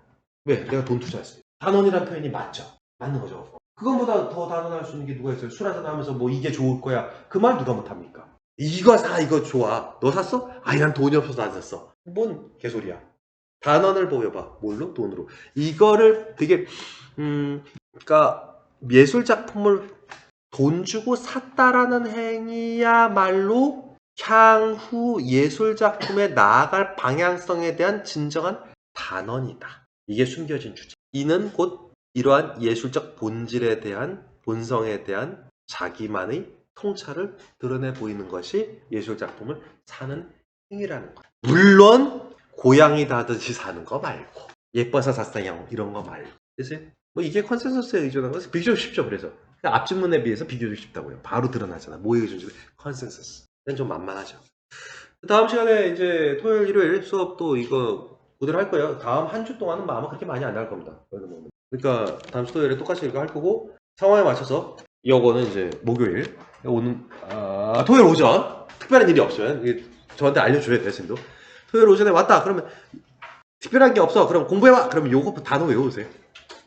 왜? 내가 돈 투자했어요. 단언이란 표현이 맞죠. 맞는 거죠. 그것보다 더 단언할 수 있는 게 누가 있어요? 술 한잔 하면서 뭐 이게 좋을 거야. 그 말 누가 못합니까? 이거 사, 이거 좋아. 너 샀어? 아니 난 돈이 없어서 안 샀어. 뭔 개소리야. 단원을 보여봐. 뭘로? 돈으로. 이거를 되게 그러니까 예술 작품을 돈 주고 샀다라는 행위야말로 향후 예술 작품에 나아갈 방향성에 대한 진정한 단언이다. 이게 숨겨진 주제. 이는 곧 이러한 예술적 본질에 대한 본성에 대한 자기만의 통찰을 드러내 보이는 것이 예술 작품을 사는 행위라는 거야. 물론 고양이 다듯이 사는 거 말고 예뻐서 샀어요 이런 거 말고. 그래서 뭐 이게 컨센서스에 의존한 것은 비교적 쉽죠. 그래서 앞집문에 비해서 비교적 쉽다고요. 바로 드러나잖아. 뭐에 의존적인 컨센서스. 이건 좀 만만하죠. 다음 시간에 이제 토요일, 일요일 수업도 이거 그대로 할 거예요. 다음 한 주 동안은 아마 그렇게 많이 안 할 겁니다. 그러니까 다음 주 토요일에 똑같이 이거 할 거고 상황에 맞춰서 요거는 이제 목요일 오는 토요일 오전 특별한 일이 없으면 이게 저한테 알려줘야 돼요. 지금도 토요일 오전에 왔다 그러면 특별한 게 없어 그럼 공부해와 그러면 요거 단어 외우세요.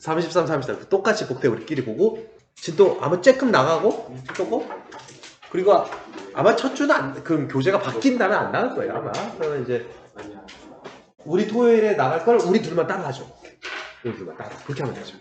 33, 34 똑같이 복대 우리끼리 보고 진도 아마 쬐끔 나가고 조금 그리고 아마 첫 주는 그럼 교재가 바뀐다면 안 나갈 거예요 아마. 그러면 이제 우리 토요일에 나갈 걸 우리 둘만 따라 하죠. 우리 둘만 따라 그렇게 하면 되죠.